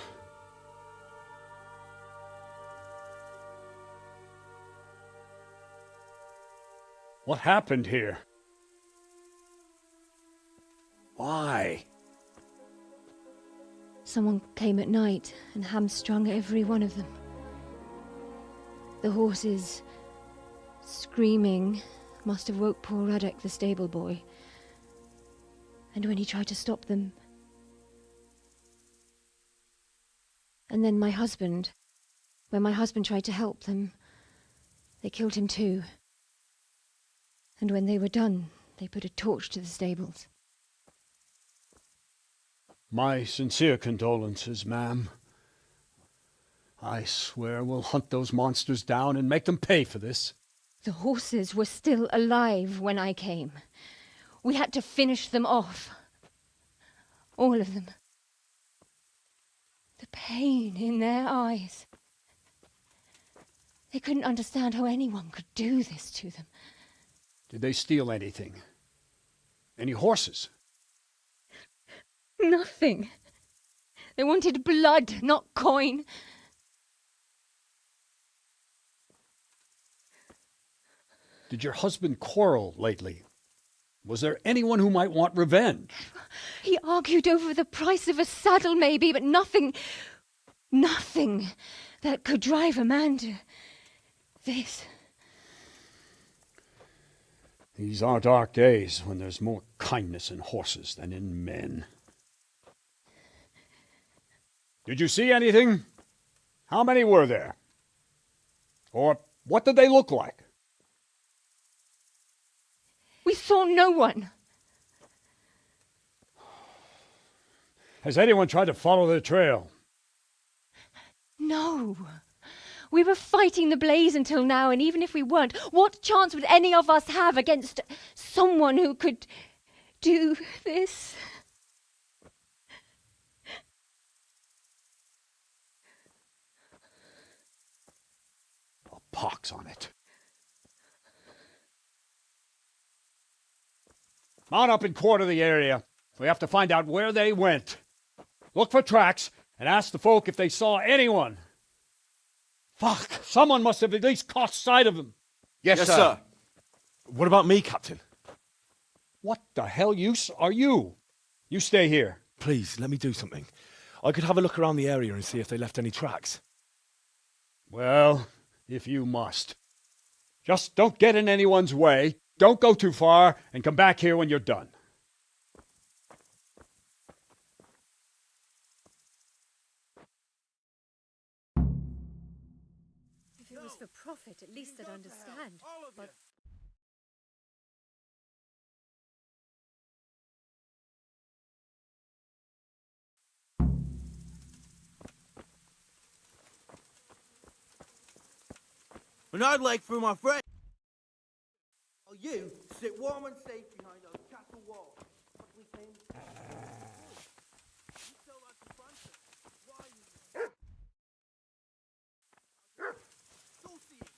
What happened here? Why? Someone came at night and hamstrung every one of them. The horses, screaming, must have woke poor Ruddock, the stable boy. And when he tried to stop them... And then my husband, when my husband tried to help them, they killed him too. And when they were done, they put a torch to the stables. My sincere condolences, ma'am. I swear we'll hunt those monsters down and make them pay for this. The horses were still alive when I came. We had to finish them off. All of them. The pain in their eyes. They couldn't understand how anyone could do this to them. Did they steal anything? Any horses? Nothing. They wanted blood, not coin. Did your husband quarrel lately? Was there anyone who might want revenge? He argued over the price of a saddle, maybe, but nothing that could drive a man to this. These are dark days when there's more kindness in horses than in men. Did you see anything? How many were there? Or what did they look like? We saw no one. Has anyone tried to follow the trail? No. We were fighting the blaze until now, and even if we weren't, what chance would any of us have against someone who could do this? A pox on it. Mount up and quarter the area. We have to find out where they went. Look for tracks and ask the folk if they saw anyone. Fuck! Someone must have at least caught sight of them. Yes, sir. What about me, Captain? What the hell use are you? You stay here. Please, let me do something. I could have a look around the area and see if they left any tracks. Well, if you must. Just don't get in anyone's way, don't go too far, and come back here when you're done. If it was for profit, at least I'd understand. But And I'd like for my friend. Oh, you sit warm and safe behind those castle walls. Ugly thing. You still like to front it. Why you? Go see it.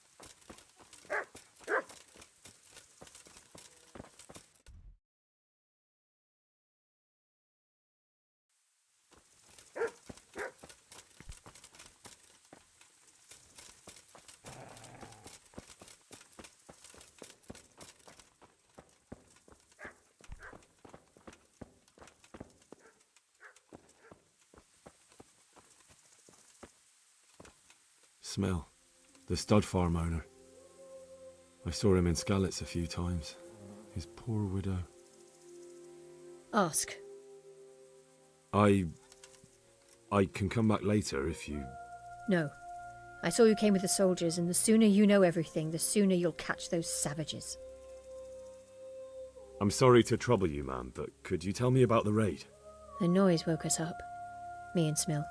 Smell. The stud farm owner. I saw him in Skalitz a few times. His poor widow. ask. I can come back later if you... No. I saw you came with the soldiers, and the sooner you know everything, the sooner you'll catch those savages. I'm sorry to trouble you, ma'am, but could you tell me about the raid? The noise woke us up. Me and Smill.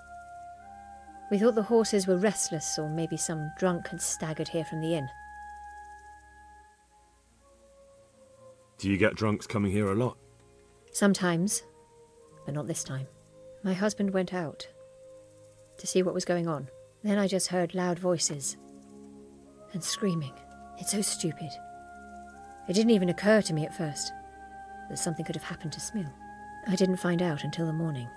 We thought the horses were restless, or maybe some drunk had staggered here from the inn. Do you get drunks coming here a lot? Sometimes, but not this time. My husband went out to see what was going on. Then I just heard loud voices and screaming. It's so stupid. It didn't even occur to me at first that something could have happened to Smill. I didn't find out until the morning.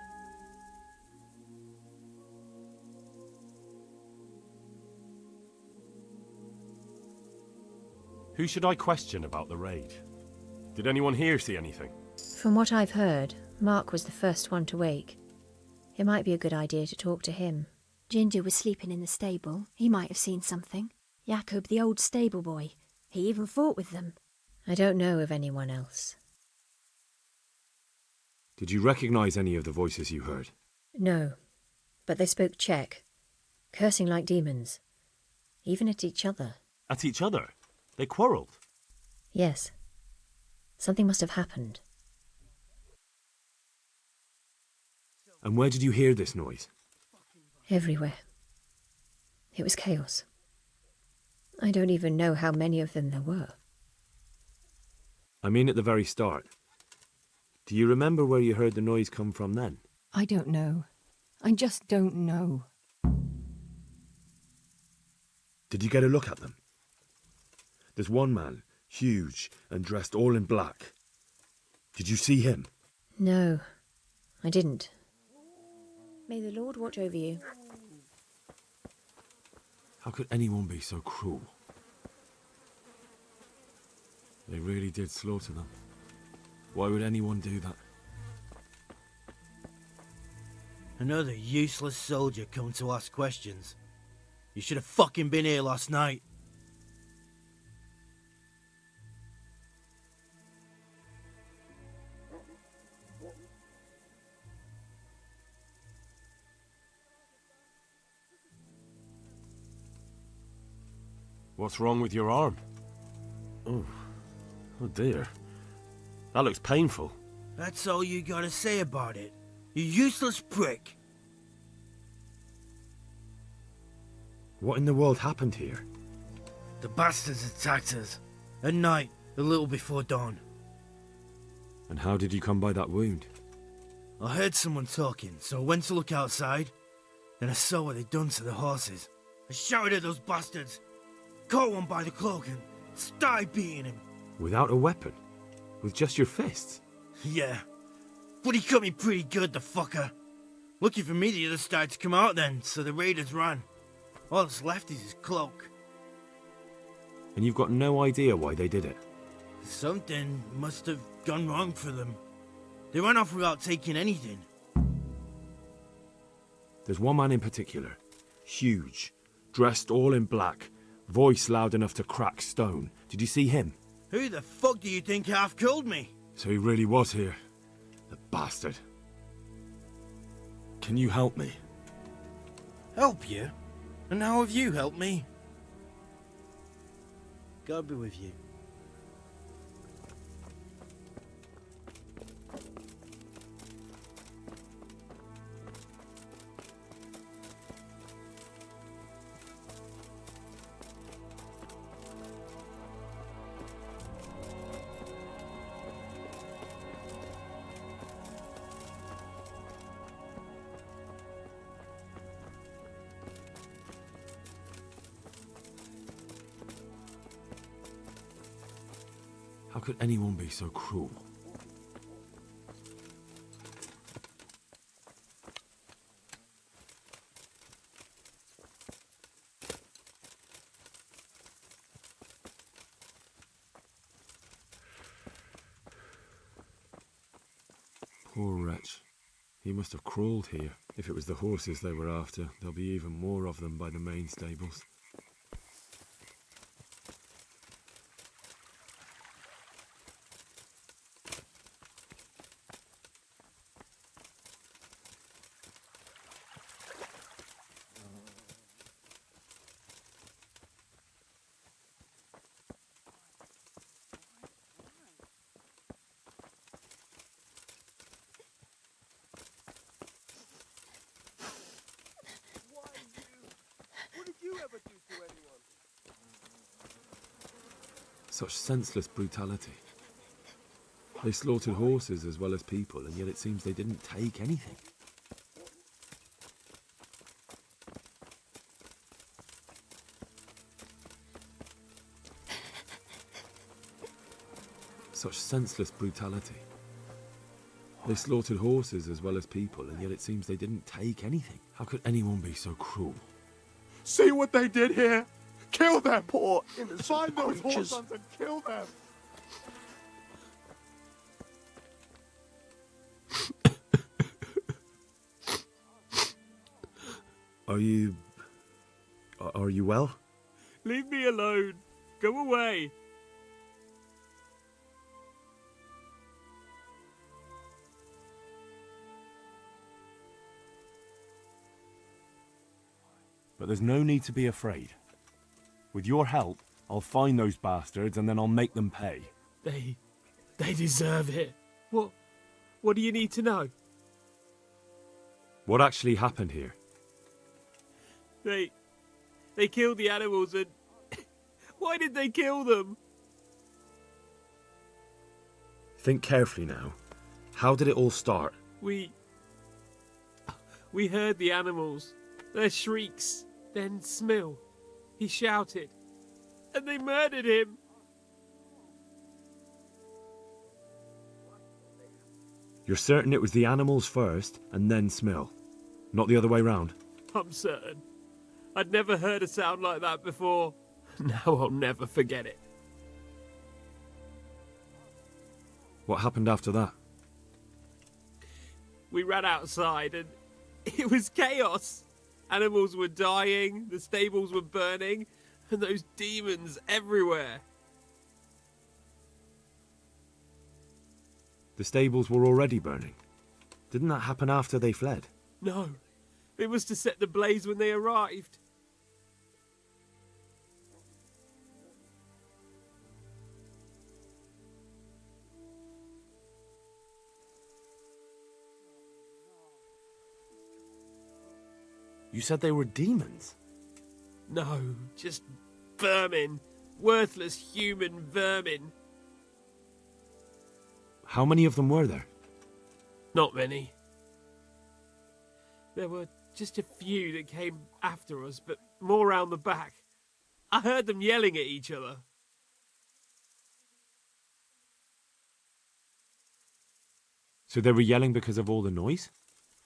Who should I question about the raid? Did anyone here see anything? From what I've heard, Mark was the first one to wake. It might be a good idea to talk to him. Ginger was sleeping in the stable. He might have seen something. Jacob, the old stable boy. He even fought with them. I don't know of anyone else. Did you recognize any of the voices you heard? No, but they spoke Czech, cursing like demons, even at each other. At each other? They quarrelled? Yes. Something must have happened. And where did you hear this noise? Everywhere. It was chaos. I don't even know how many of them there were. I mean at the very start. Do you remember where you heard the noise come from then? I don't know. I just don't know. Did you get a look at them? There's one man, huge and dressed all in black. Did you see him? No, I didn't. May the Lord watch over you. How could anyone be so cruel? They really did slaughter them. Why would anyone do that? Another useless soldier come to ask questions. You should have fucking been here last night. What's wrong with your arm? Oh dear. That looks painful. That's all you gotta say about it. You useless prick. What in the world happened here? The bastards attacked us. At night, a little before dawn. And how did you come by that wound? I heard someone talking, so I went to look outside. Then I saw what they'd done to the horses. I shouted at those bastards. Caught one by the cloak and started beating him. Without a weapon? With just your fists? Yeah. But he cut me pretty good, the fucker. Lucky for me, the others started to come out then, so the raiders ran. All that's left is his cloak. And you've got no idea why they did it? Something must have gone wrong for them. They ran off without taking anything. There's one man in particular. Huge. Dressed all in black. Voice loud enough to crack stone. Did you see him? Who the fuck do you think half killed me? So he really was here. The bastard. Can you help me? Help you? And how have you helped me? God be with you. How could anyone be so cruel? Poor wretch. He must have crawled here. If it was the horses they were after, there'll be even more of them by the main stables. Such senseless brutality. They slaughtered horses as well as people, and yet it seems they didn't take anything. Such senseless brutality. They slaughtered horses as well as people, and yet it seems they didn't take anything. How could anyone be so cruel? See what they did here? Kill them! Poor innocent Find those creatures. horses and kill them! Are you well? Leave me alone. Go away. But there's no need to be afraid. With your help, I'll find those bastards and then I'll make them pay. They deserve it. What do you need to know? What actually happened here? They killed the animals and... Why did they kill them? Think carefully now. How did it all start? We heard the animals, their shrieks, then Smill. He shouted, and they murdered him. You're certain it was the animals first and then Smill? Not the other way round? I'm certain. I'd never heard a sound like that before. Now I'll never forget it. What happened after that? We ran outside and it was chaos. Animals were dying, the stables were burning, and those demons everywhere. The stables were already burning. Didn't that happen after they fled? No, it was to set the blaze when they arrived. You said they were demons? No, just vermin. Worthless human vermin. How many of them were there? Not many. There were just a few that came after us, but more round the back. I heard them yelling at each other. So they were yelling because of all the noise?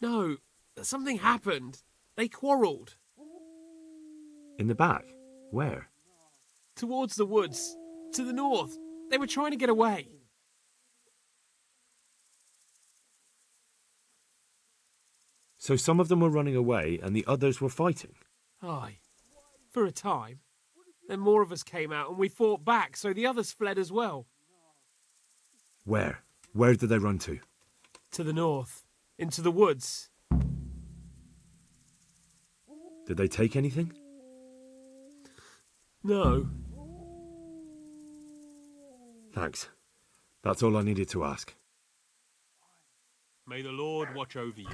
No, something happened. They quarrelled. In the back? Where? Towards the woods. To the north. They were trying to get away. So some of them were running away and the others were fighting? Aye. For a time. Then more of us came out and we fought back, so the others fled as well. Where? Where did they run to? To the north. Into the woods. Did they take anything? No. Thanks. That's all I needed to ask. May the Lord watch over you.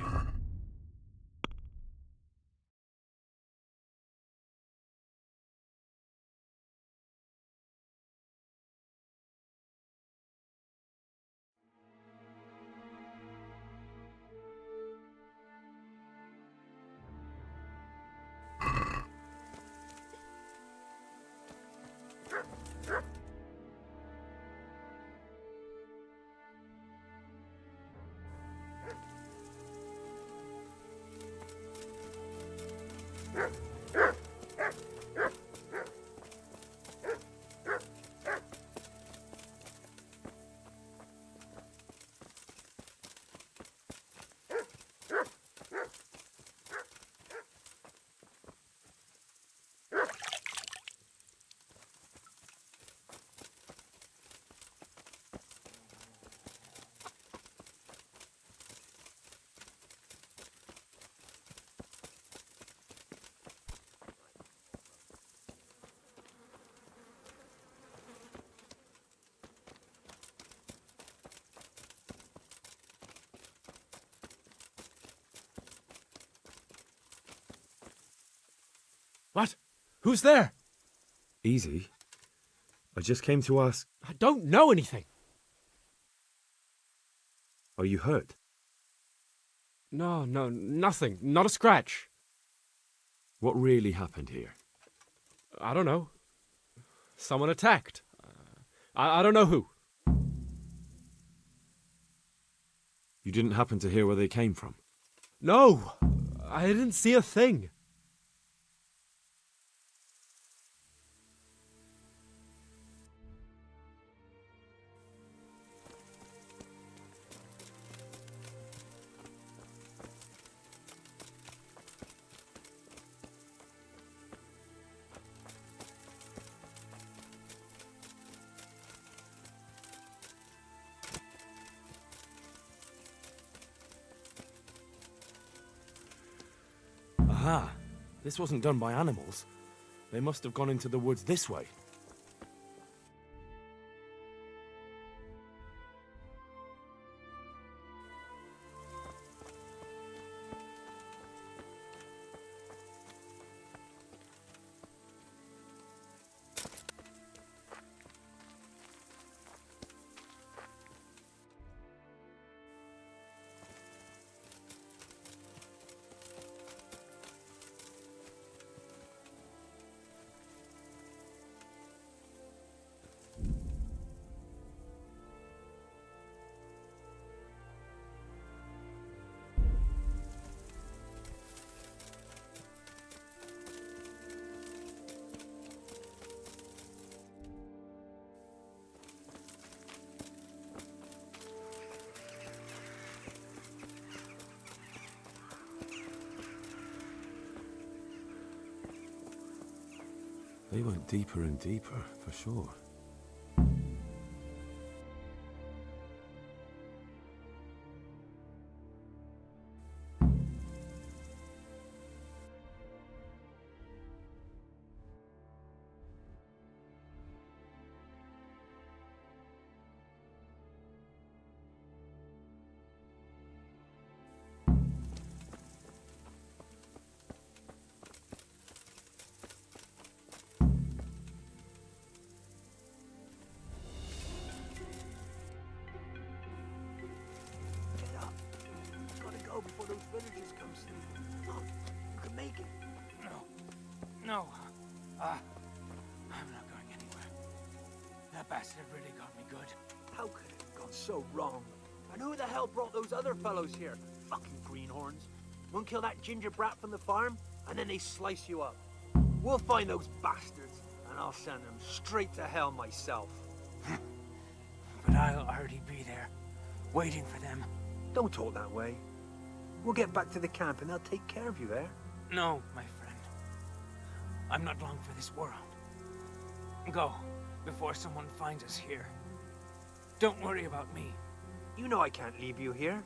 What? Who's there? Easy. I just came to ask... I don't know anything. Are you hurt? No, nothing. Not a scratch. What really happened here? I don't know. Someone attacked. I don't know who. You didn't happen to hear where they came from? No, I didn't see a thing. Aha! This wasn't done by animals. They must have gone into the woods this way. They went deeper and deeper, for sure. Before those villagers come sneaking. Come on, you can make it. No. I'm not going anywhere. That bastard really got me good. How could it have gone so wrong? And who the hell brought those other fellows here? Fucking greenhorns. One kill that ginger brat from the farm, and then they slice you up. We'll find those bastards, and I'll send them straight to hell myself. But I'll already be there, waiting for them. Don't talk that way. We'll get back to the camp and they'll take care of you there. No, my friend. I'm not long for this world. Go, before someone finds us here. Don't worry about me. You know I can't leave you here.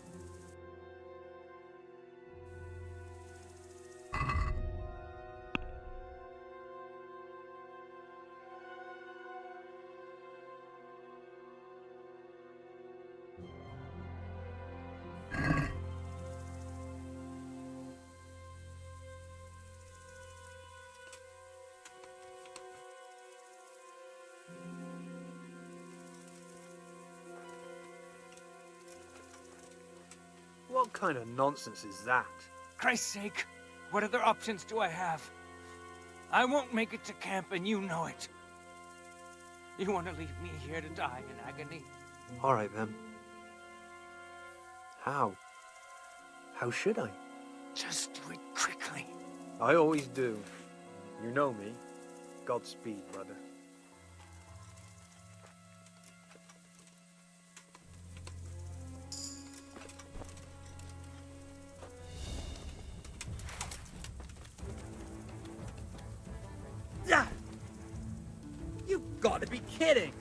What kind of nonsense is that? Christ's sake, what other options do I have? I won't make it to camp and you know it. You want to leave me here to die in agony? All right, then. How? How should I? Just do it quickly. I always do. You know me. Godspeed, brother. You've got to be kidding!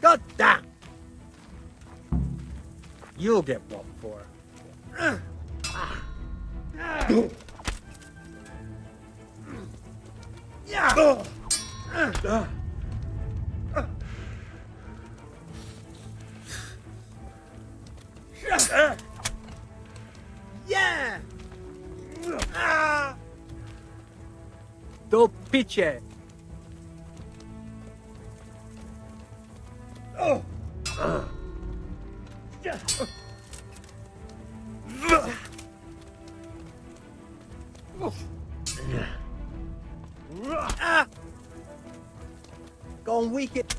God damn! You'll get what for. Yeah! Do picie! Gone weak it.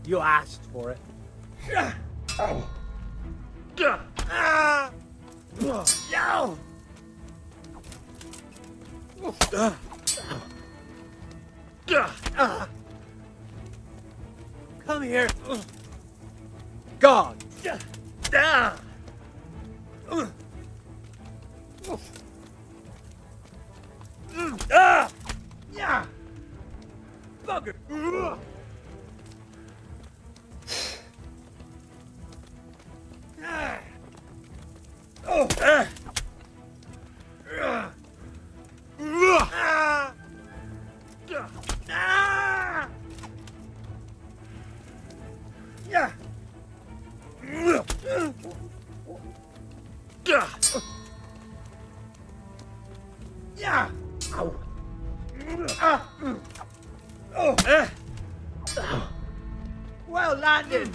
You asked for it. Come here. God. Bugger. Well landed.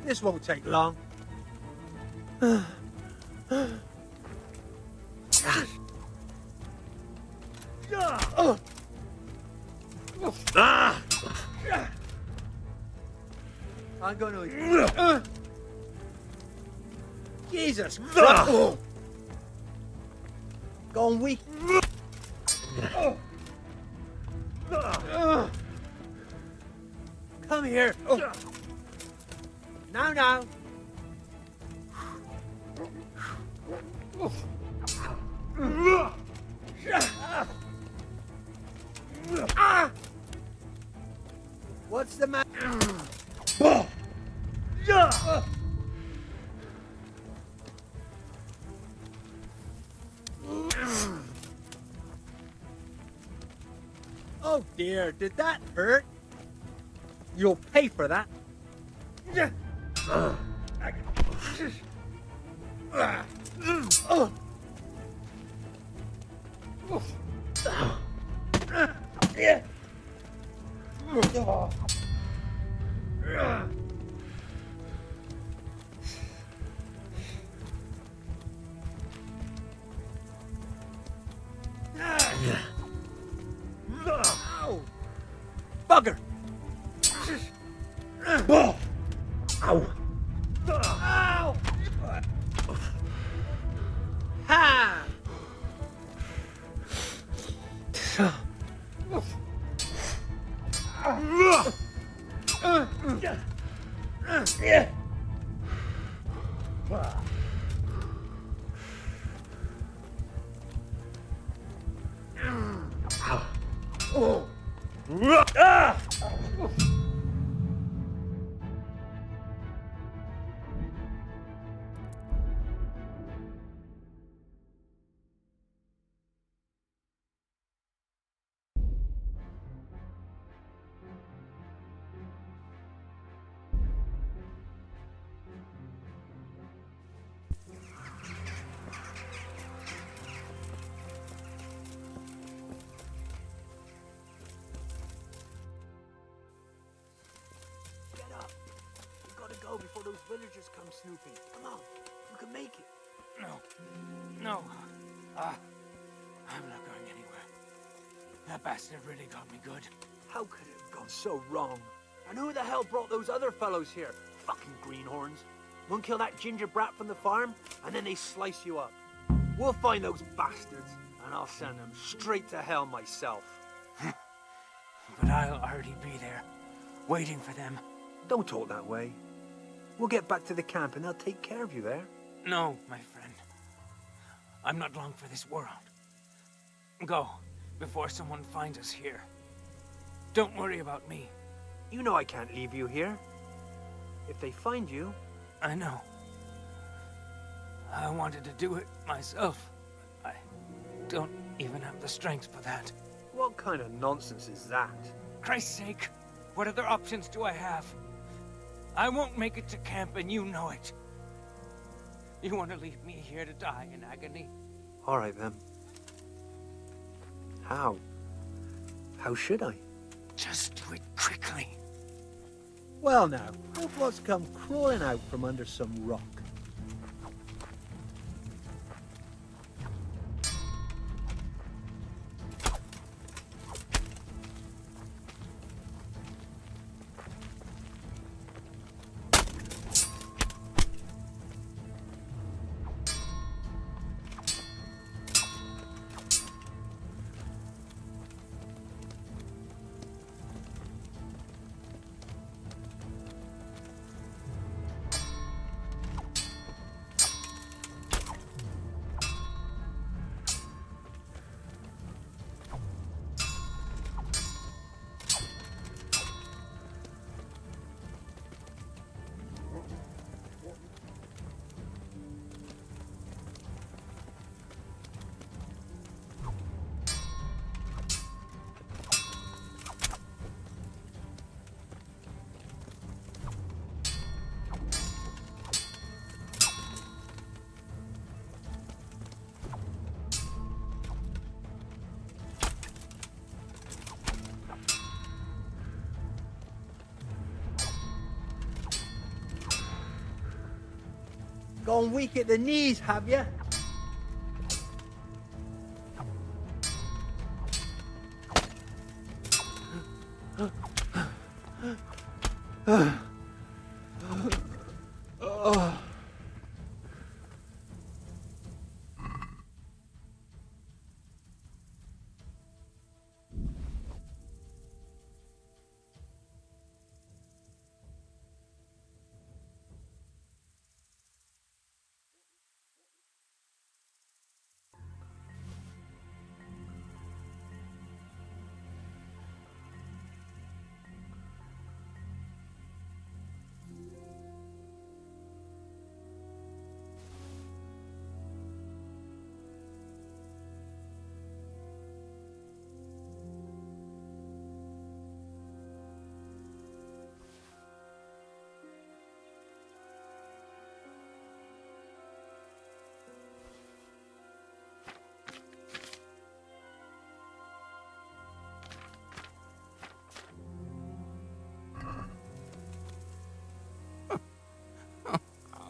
This won't take long. I'm gonna. Jesus Christ! Gone weak. Come here. Now. What's the matter? Oh dear, did that hurt? You'll pay for that. Bugger! Ow! Ow! Ha! Before those villagers come snooping. Come on, you can make it. No. I'm not going anywhere. That bastard really got me good. How could it have gone so wrong? And who the hell brought those other fellows here? Fucking greenhorns. One kill that ginger brat from the farm, and then they slice you up. We'll find those bastards, and I'll send them straight to hell myself. But I'll already be there, waiting for them. Don't talk that way. We'll get back to the camp and they'll take care of you there. No, my friend. I'm not long for this world. Go, before someone finds us here. Don't worry about me. You know I can't leave you here. If they find you... I know. I wanted to do it myself. I don't even have the strength for that. What kind of nonsense is that? Christ's sake, what other options do I have? I won't make it to camp and you know it. You want to leave me here to die in agony? All right, then. How? How should I? Just do it quickly. Well now, hope what's come crawling out from under some rock. Gone weak at the knees, have you?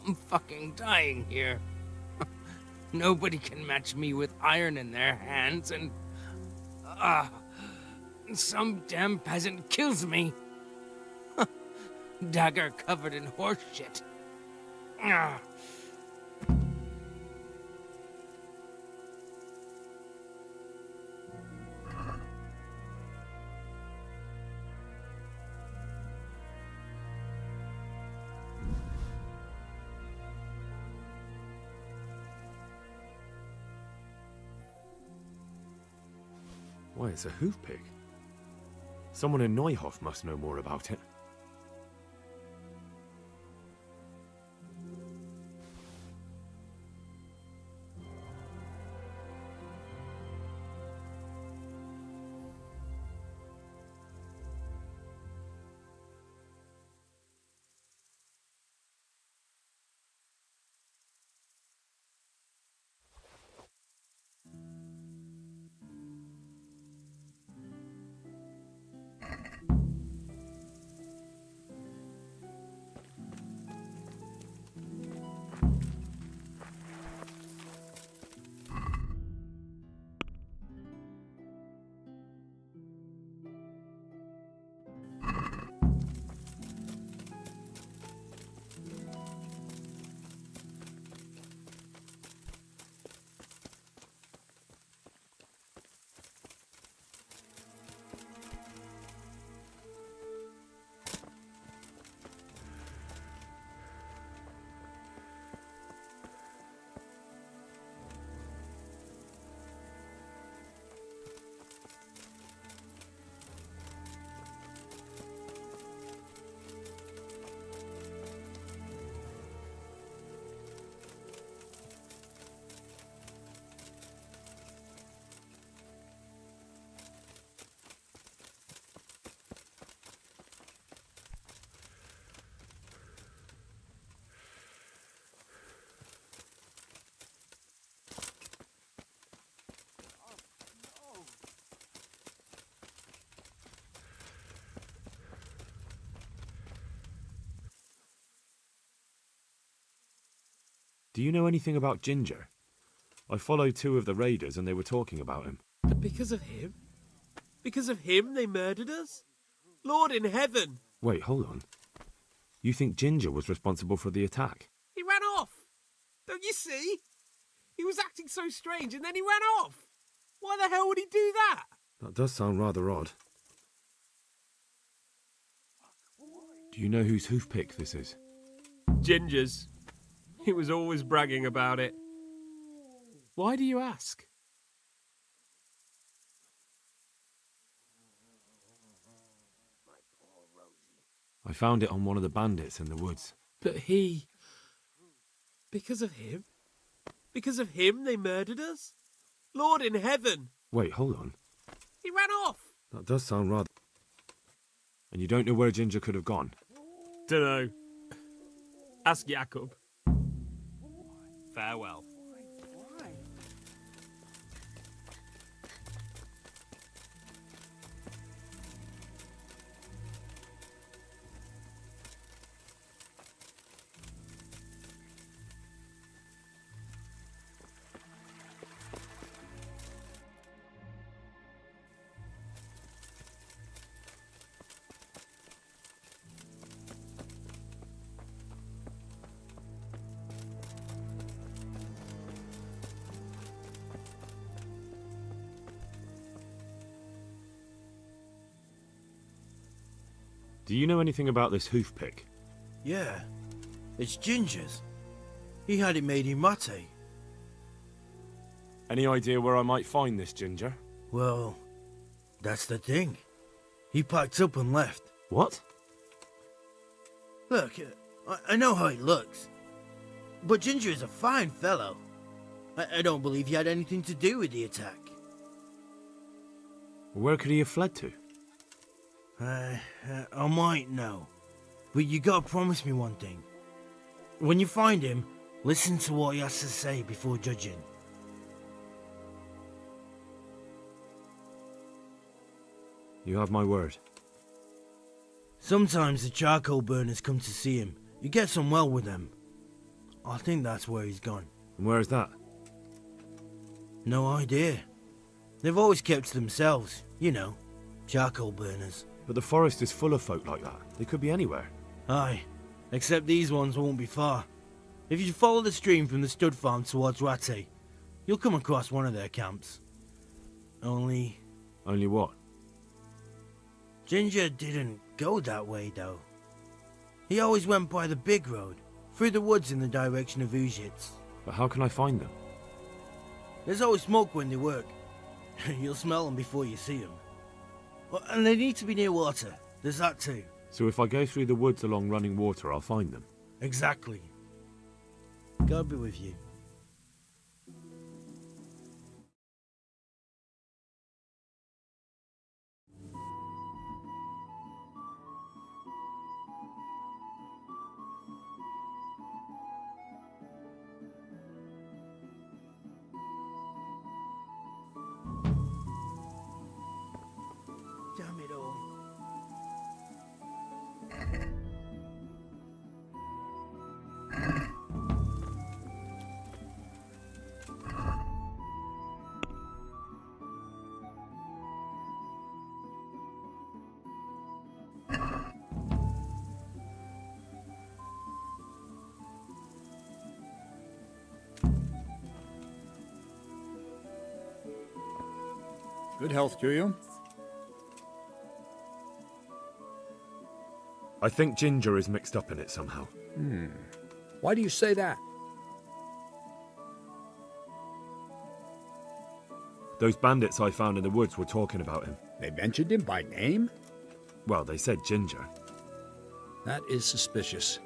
I'm fucking dying here. Nobody can match me with iron in their hands, and... some damn peasant kills me. Dagger covered in horse shit. Why, it's a hoof pig. Someone in Neuhof must know more about it. Do you know anything about Ginger? I followed 2 of the raiders and they were talking about him. Because of him? Because of him they murdered us? Lord in heaven! Wait, hold on. You think Ginger was responsible for the attack? He ran off! Don't you see? He was acting so strange and then he ran off! Why the hell would he do that? That does sound rather odd. Do you know whose hoofpick this is? Ginger's. He was always bragging about it. Why do you ask? I found it on one of the bandits in the woods. But he... Because of him? Because of him they murdered us? Lord in heaven! Wait, hold on. He ran off! That does sound rather... And you don't know where Ginger could have gone? Dunno. Ask Jakob. Farewell. Do you know anything about this hoofpick? Yeah, it's Ginger's. He had it made in Mate. Any idea where I might find this Ginger? Well, that's the thing. He packed up and left. What? Look, I know how he looks. But Ginger is a fine fellow. I don't believe he had anything to do with the attack. Where could he have fled to? I might know. But you gotta promise me one thing. When you find him, listen to what he has to say before judging. You have my word. Sometimes the charcoal burners come to see him. He gets on well with them. I think that's where he's gone. And where is that? No idea. They've always kept to themselves, you know, charcoal burners. But the forest is full of folk like that. They could be anywhere. Aye, except these ones won't be far. If you follow the stream from the stud farm towards Rate, you'll come across one of their camps. Only what? Ginger didn't go that way, though. He always went by the big road, through the woods in the direction of Uzhitz. But how can I find them? There's always smoke when they work. You'll smell them before you see them. And they need to be near water. There's that too. So if I go through the woods along running water, I'll find them? Exactly. God be with you. Damn it all. Good health to you. I think Ginger is mixed up in it somehow. Why do you say that? Those bandits I found in the woods were talking about him. They mentioned him by name? Well, they said Ginger. That is suspicious,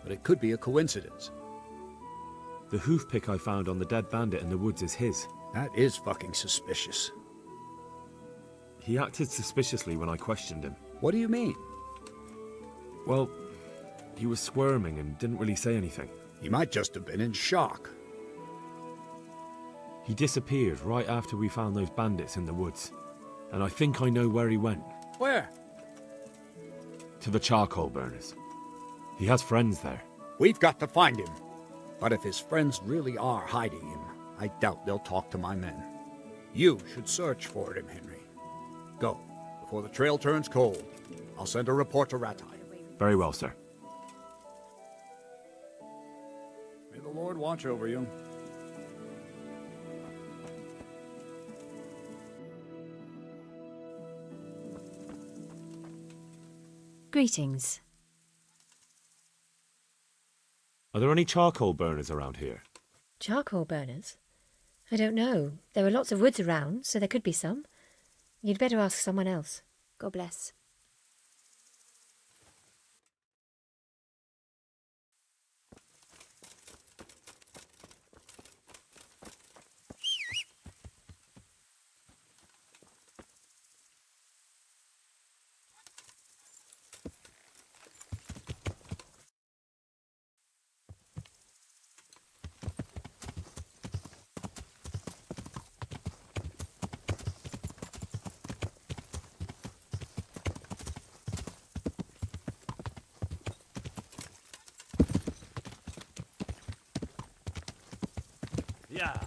but it could be a coincidence. The hoofpick I found on the dead bandit in the woods is his. That is fucking suspicious. He acted suspiciously when I questioned him. What do you mean? Well, he was squirming and didn't really say anything. He might just have been in shock. He disappeared right after we found those bandits in the woods. And I think I know where he went. Where? To the charcoal burners. He has friends there. We've got to find him. But if his friends really are hiding him, I doubt they'll talk to my men. You should search for him, Henry. Go, before the trail turns cold. I'll send a report to Rattay. Very well, sir. May the Lord watch over you. Greetings. Are there any charcoal burners around here? Charcoal burners? I don't know. There are lots of woods around, so there could be some. You'd better ask someone else. God bless. Yeah.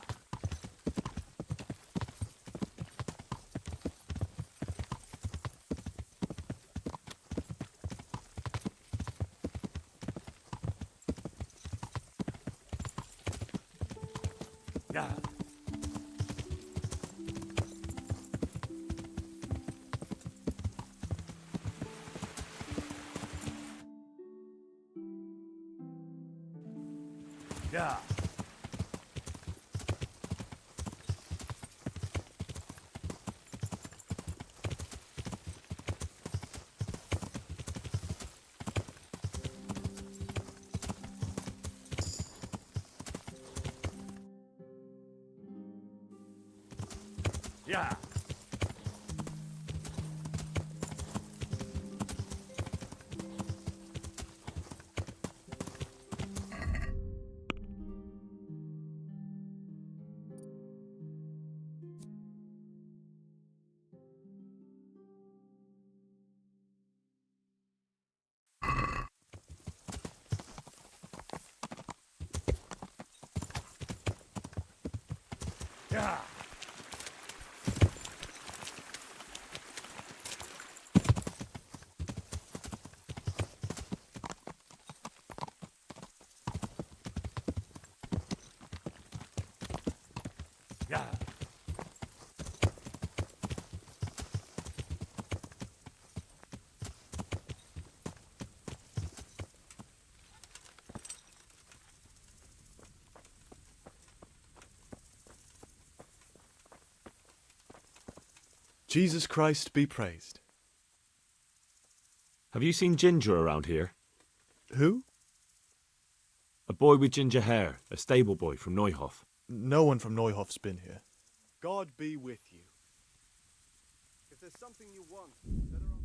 Yeah. Yeah. Yeah. Yeah. Yeah. Jesus Christ be praised. Have you seen Ginger around here? Who? A boy with ginger hair, a stable boy from Neuhof. No one from Neuhof's been here. God be with you. If there's something you want, better on.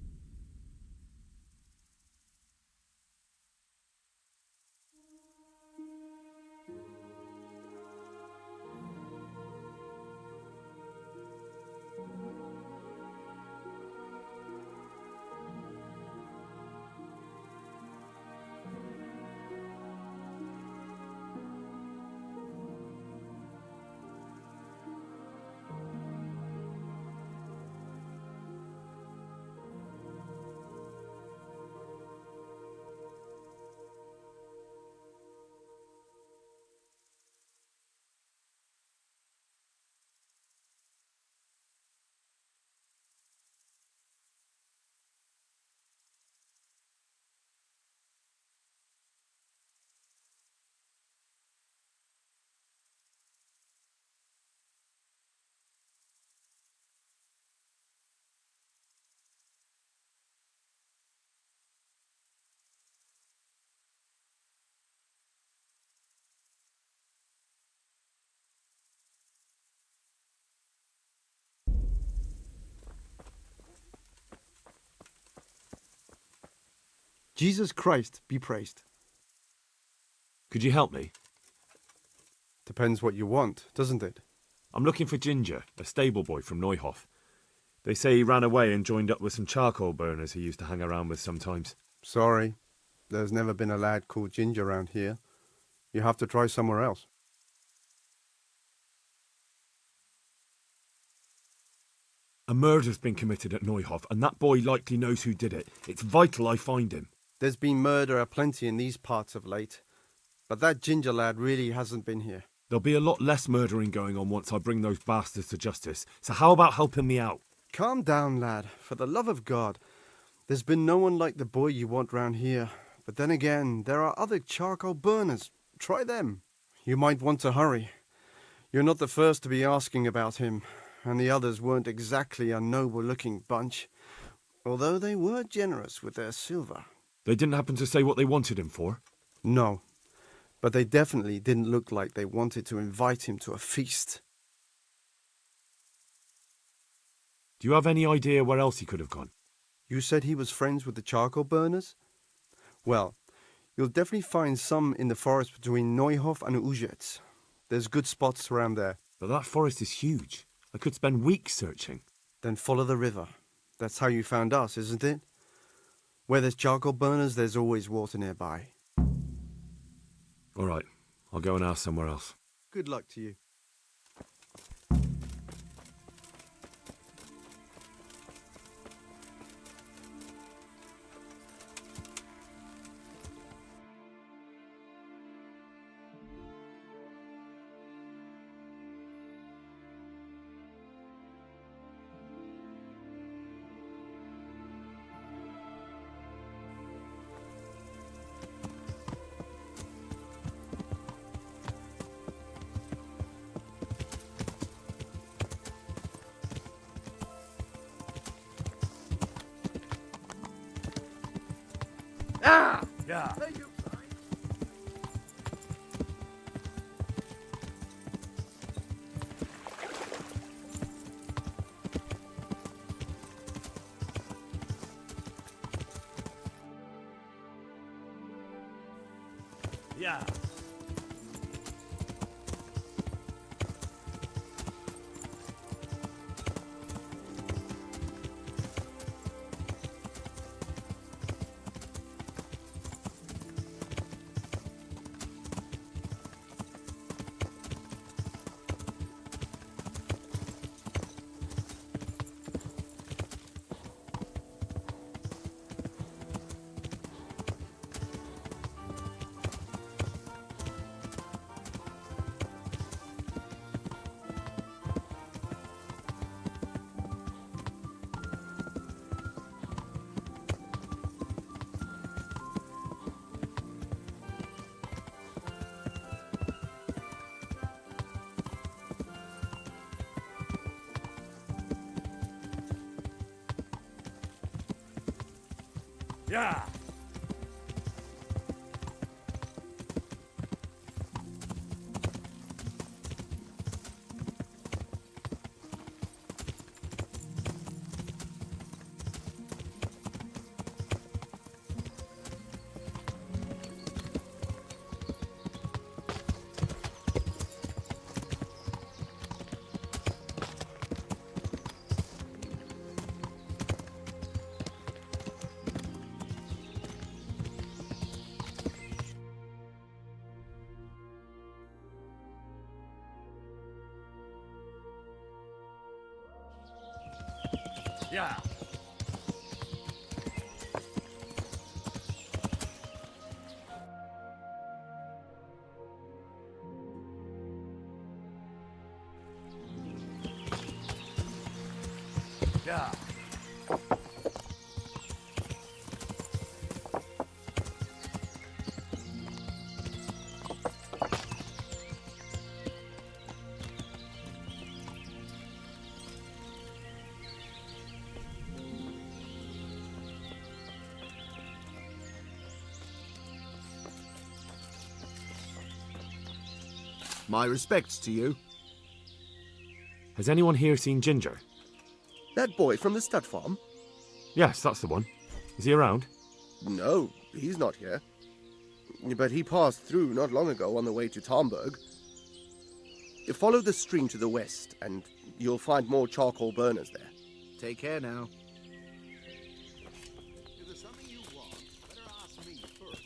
Jesus Christ be praised. Could you help me? Depends what you want, doesn't it? I'm looking for Ginger, a stable boy from Neuhof. They say he ran away and joined up with some charcoal burners he used to hang around with sometimes. Sorry, there's never been a lad called Ginger around here. You have to try somewhere else. A murder's been committed at Neuhof, and that boy likely knows who did it. It's vital I find him. There's been murder aplenty in these parts of late, but that ginger lad really hasn't been here. There'll be a lot less murdering going on once I bring those bastards to justice, so how about helping me out? Calm down, lad. For the love of God. There's been no one like the boy you want round here. But then again, there are other charcoal burners. Try them. You might want to hurry. You're not the first to be asking about him, and the others weren't exactly a noble-looking bunch, although they were generous with their silver. They didn't happen to say what they wanted him for? No, but they definitely didn't look like they wanted to invite him to a feast. Do you have any idea where else he could have gone? You said he was friends with the charcoal burners? Well, you'll definitely find some in the forest between Neuhof and Ujetz. There's good spots around there. But that forest is huge. I could spend weeks searching. Then follow the river. That's how you found us, isn't it? Where there's charcoal burners, there's always water nearby. All right, I'll go and ask somewhere else. Good luck to you. Ah! Yeah. Yeah. Yeah. Yeah. Yeah. My respects to you. Has anyone here seen Ginger? That boy from the stud farm? Yes, that's the one. Is he around? No, he's not here. But he passed through not long ago on the way to Tomberg. Follow the stream to the west, and you'll find more charcoal burners there. Take care now. If there's something you want, better ask me first.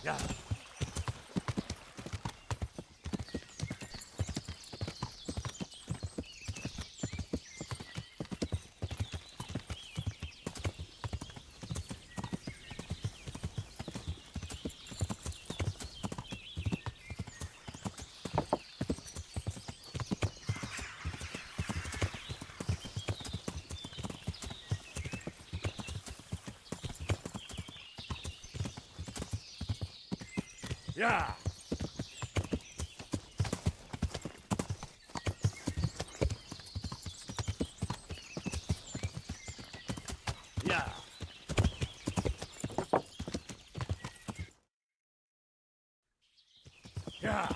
Yeah. Yeah. Yeah.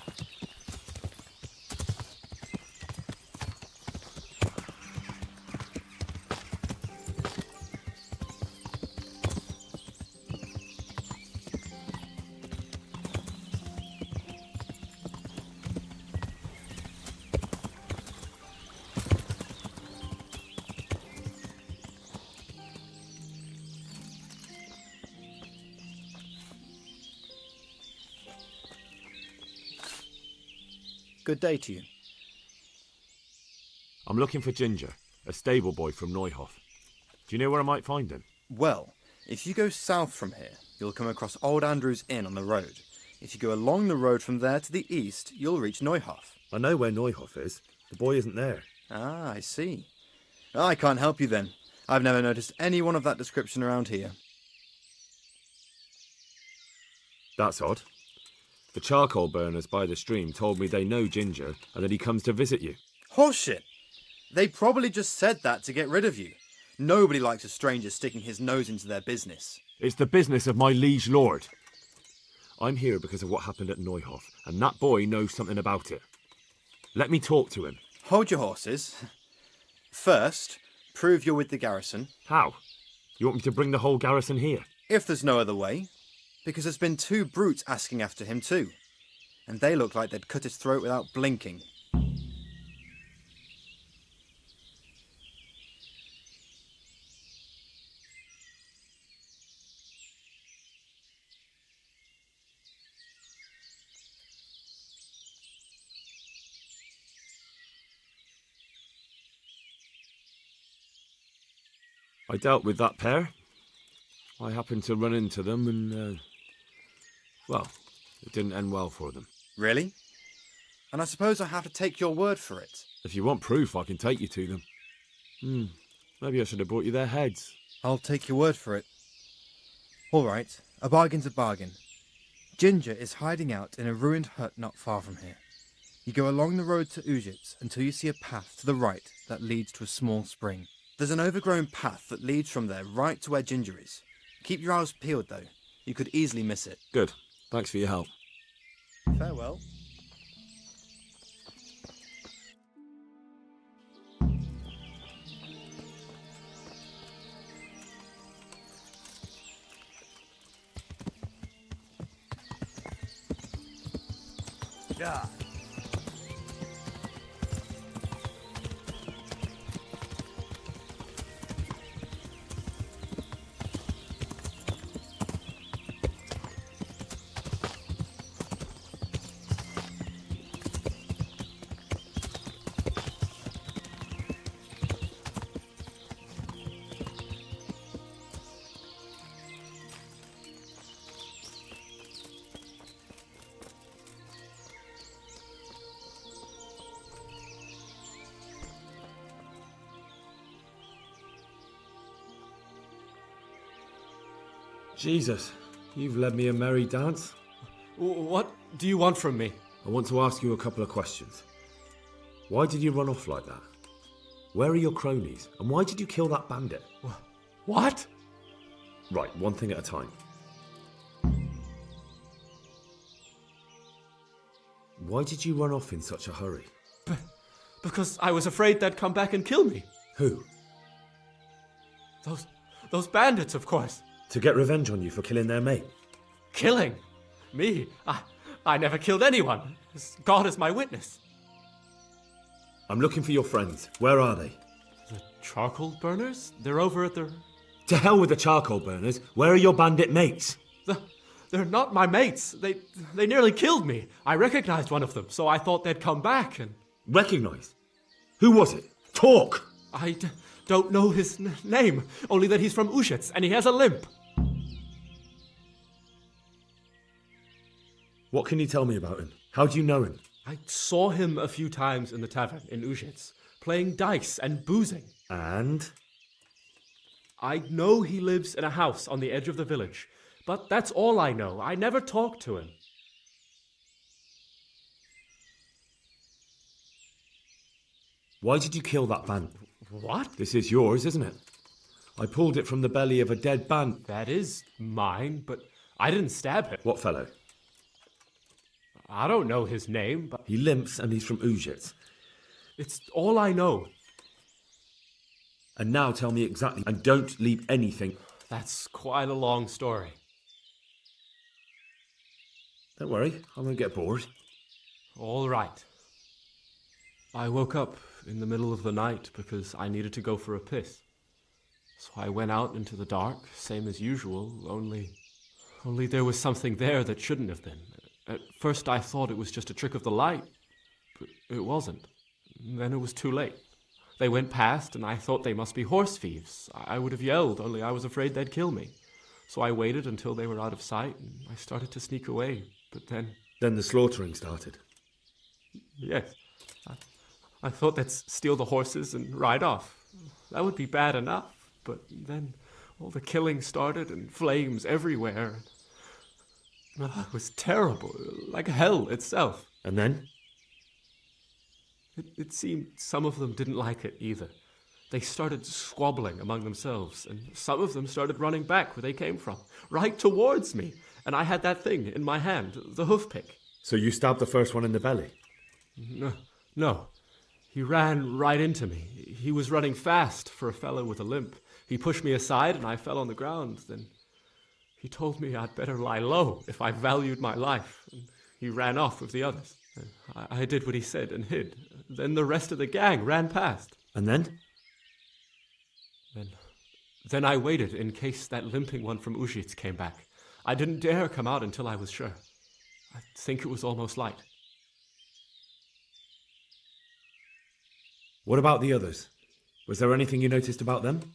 Good day to you. I'm looking for Ginger, a stable boy from Neuhof. Do you know where I might find him? Well, if you go south from here, you'll come across Old Andrew's Inn on the road. If you go along the road from there to the east, you'll reach Neuhof. I know where Neuhof is. The boy isn't there. Ah, I see. I can't help you then. I've never noticed anyone of that description around here. That's odd. The charcoal burners by the stream told me they know Ginger and that he comes to visit you. Horseshit! They probably just said that to get rid of you. Nobody likes a stranger sticking his nose into their business. It's the business of my liege lord. I'm here because of what happened at Neuhof, and that boy knows something about it. Let me talk to him. Hold your horses. First, prove you're with the garrison. How? You want me to bring the whole garrison here? If there's no other way. Because there's been 2 brutes asking after him too. And they look like they'd cut his throat without blinking. I dealt with that pair. I happened to run into them and, well, it didn't end well for them. Really? And I suppose I have to take your word for it. If you want proof, I can take you to them. Maybe I should have brought you their heads. I'll take your word for it. All right, a bargain's a bargain. Ginger is hiding out in a ruined hut not far from here. You go along the road to Ujits until you see a path to the right that leads to a small spring. There's an overgrown path that leads from there right to where Ginger is. Keep your eyes peeled, though. You could easily miss it. Good. Thanks for your help. Farewell. Yeah. Jesus, you've led me a merry dance. What do you want from me? I want to ask you a couple of questions. Why did you run off like that? Where are your cronies? And why did you kill that bandit? What? Right, one thing at a time. Why did you run off in such a hurry? Because I was afraid they'd come back and kill me. Who? Those bandits, of course. To get revenge on you for killing their mate? Killing? Me? I never killed anyone. God is my witness. I'm looking for your friends. Where are they? The charcoal burners? They're over at the... To hell with the charcoal burners. Where are your bandit mates? The They're not my mates. They nearly killed me. I recognized one of them, so I thought they'd come back and... Recognise? Who was it? Talk! I don't know his name, only that he's from Ushets and he has a limp. What can you tell me about him? How do you know him? I saw him a few times in the tavern in Ushets, playing dice and boozing. And? I know he lives in a house on the edge of the village, but that's all I know. I never talked to him. Why did you kill that band? What? This is yours, isn't it? I pulled it from the belly of a dead band. That is mine, but I didn't stab him. What fellow? I don't know his name, but... He limps and he's from Ujic. It's all I know. And now tell me exactly, and don't leave anything. That's quite a long story. Don't worry, I won't get bored. All right. I woke up in the middle of the night because I needed to go for a piss. So I went out into the dark, same as usual, only there was something there that shouldn't have been. At first I thought it was just a trick of the light, but it wasn't. Then it was too late. They went past and I thought they must be horse thieves. I would have yelled, only I was afraid they'd kill me. So I waited until they were out of sight and I started to sneak away, but then... Then the slaughtering started? Yes. I thought they'd steal the horses and ride off. That would be bad enough, but then all the killing started and flames everywhere. It was terrible, like hell itself. And then? It seemed some of them didn't like it either. They started squabbling among themselves, and some of them started running back where they came from, right towards me. And I had that thing in my hand, the hoof pick. So you stabbed the first one in the belly? No. He ran right into me. He was running fast for a fellow with a limp. He pushed me aside and I fell on the ground. Then he told me I'd better lie low if I valued my life. And he ran off with the others. I did what he said and hid. Then the rest of the gang ran past. And then? Then I waited in case that limping one from Ushits came back. I didn't dare come out until I was sure. I think it was almost light. What about the others? Was there anything you noticed about them?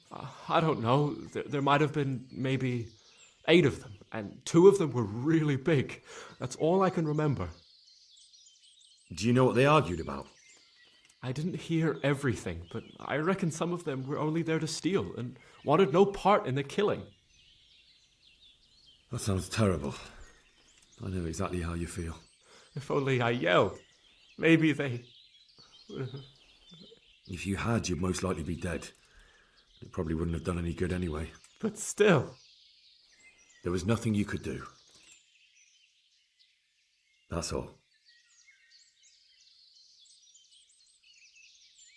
I don't know. There might have been maybe 8 of them, and 2 of them were really big. That's all I can remember. Do you know what they argued about? I didn't hear everything, but I reckon some of them were only there to steal and wanted no part in the killing. That sounds terrible. I know exactly how you feel. If only I yelled. Maybe they... If you had, you'd most likely be dead. It probably wouldn't have done any good anyway. But still... There was nothing you could do. That's all.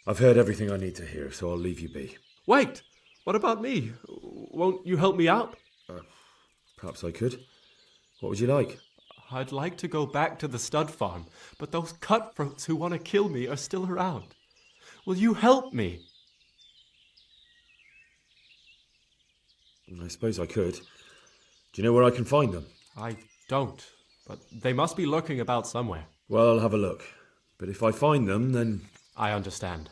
I've heard everything I need to hear, so I'll leave you be. Wait! What about me? Won't you help me out? Perhaps I could. What would you like? I'd like to go back to the stud farm, but those cutthroats who want to kill me are still around. Will you help me? I suppose I could. Do you know where I can find them? I don't, but they must be lurking about somewhere. Well, I'll have a look. But if I find them, then... I understand.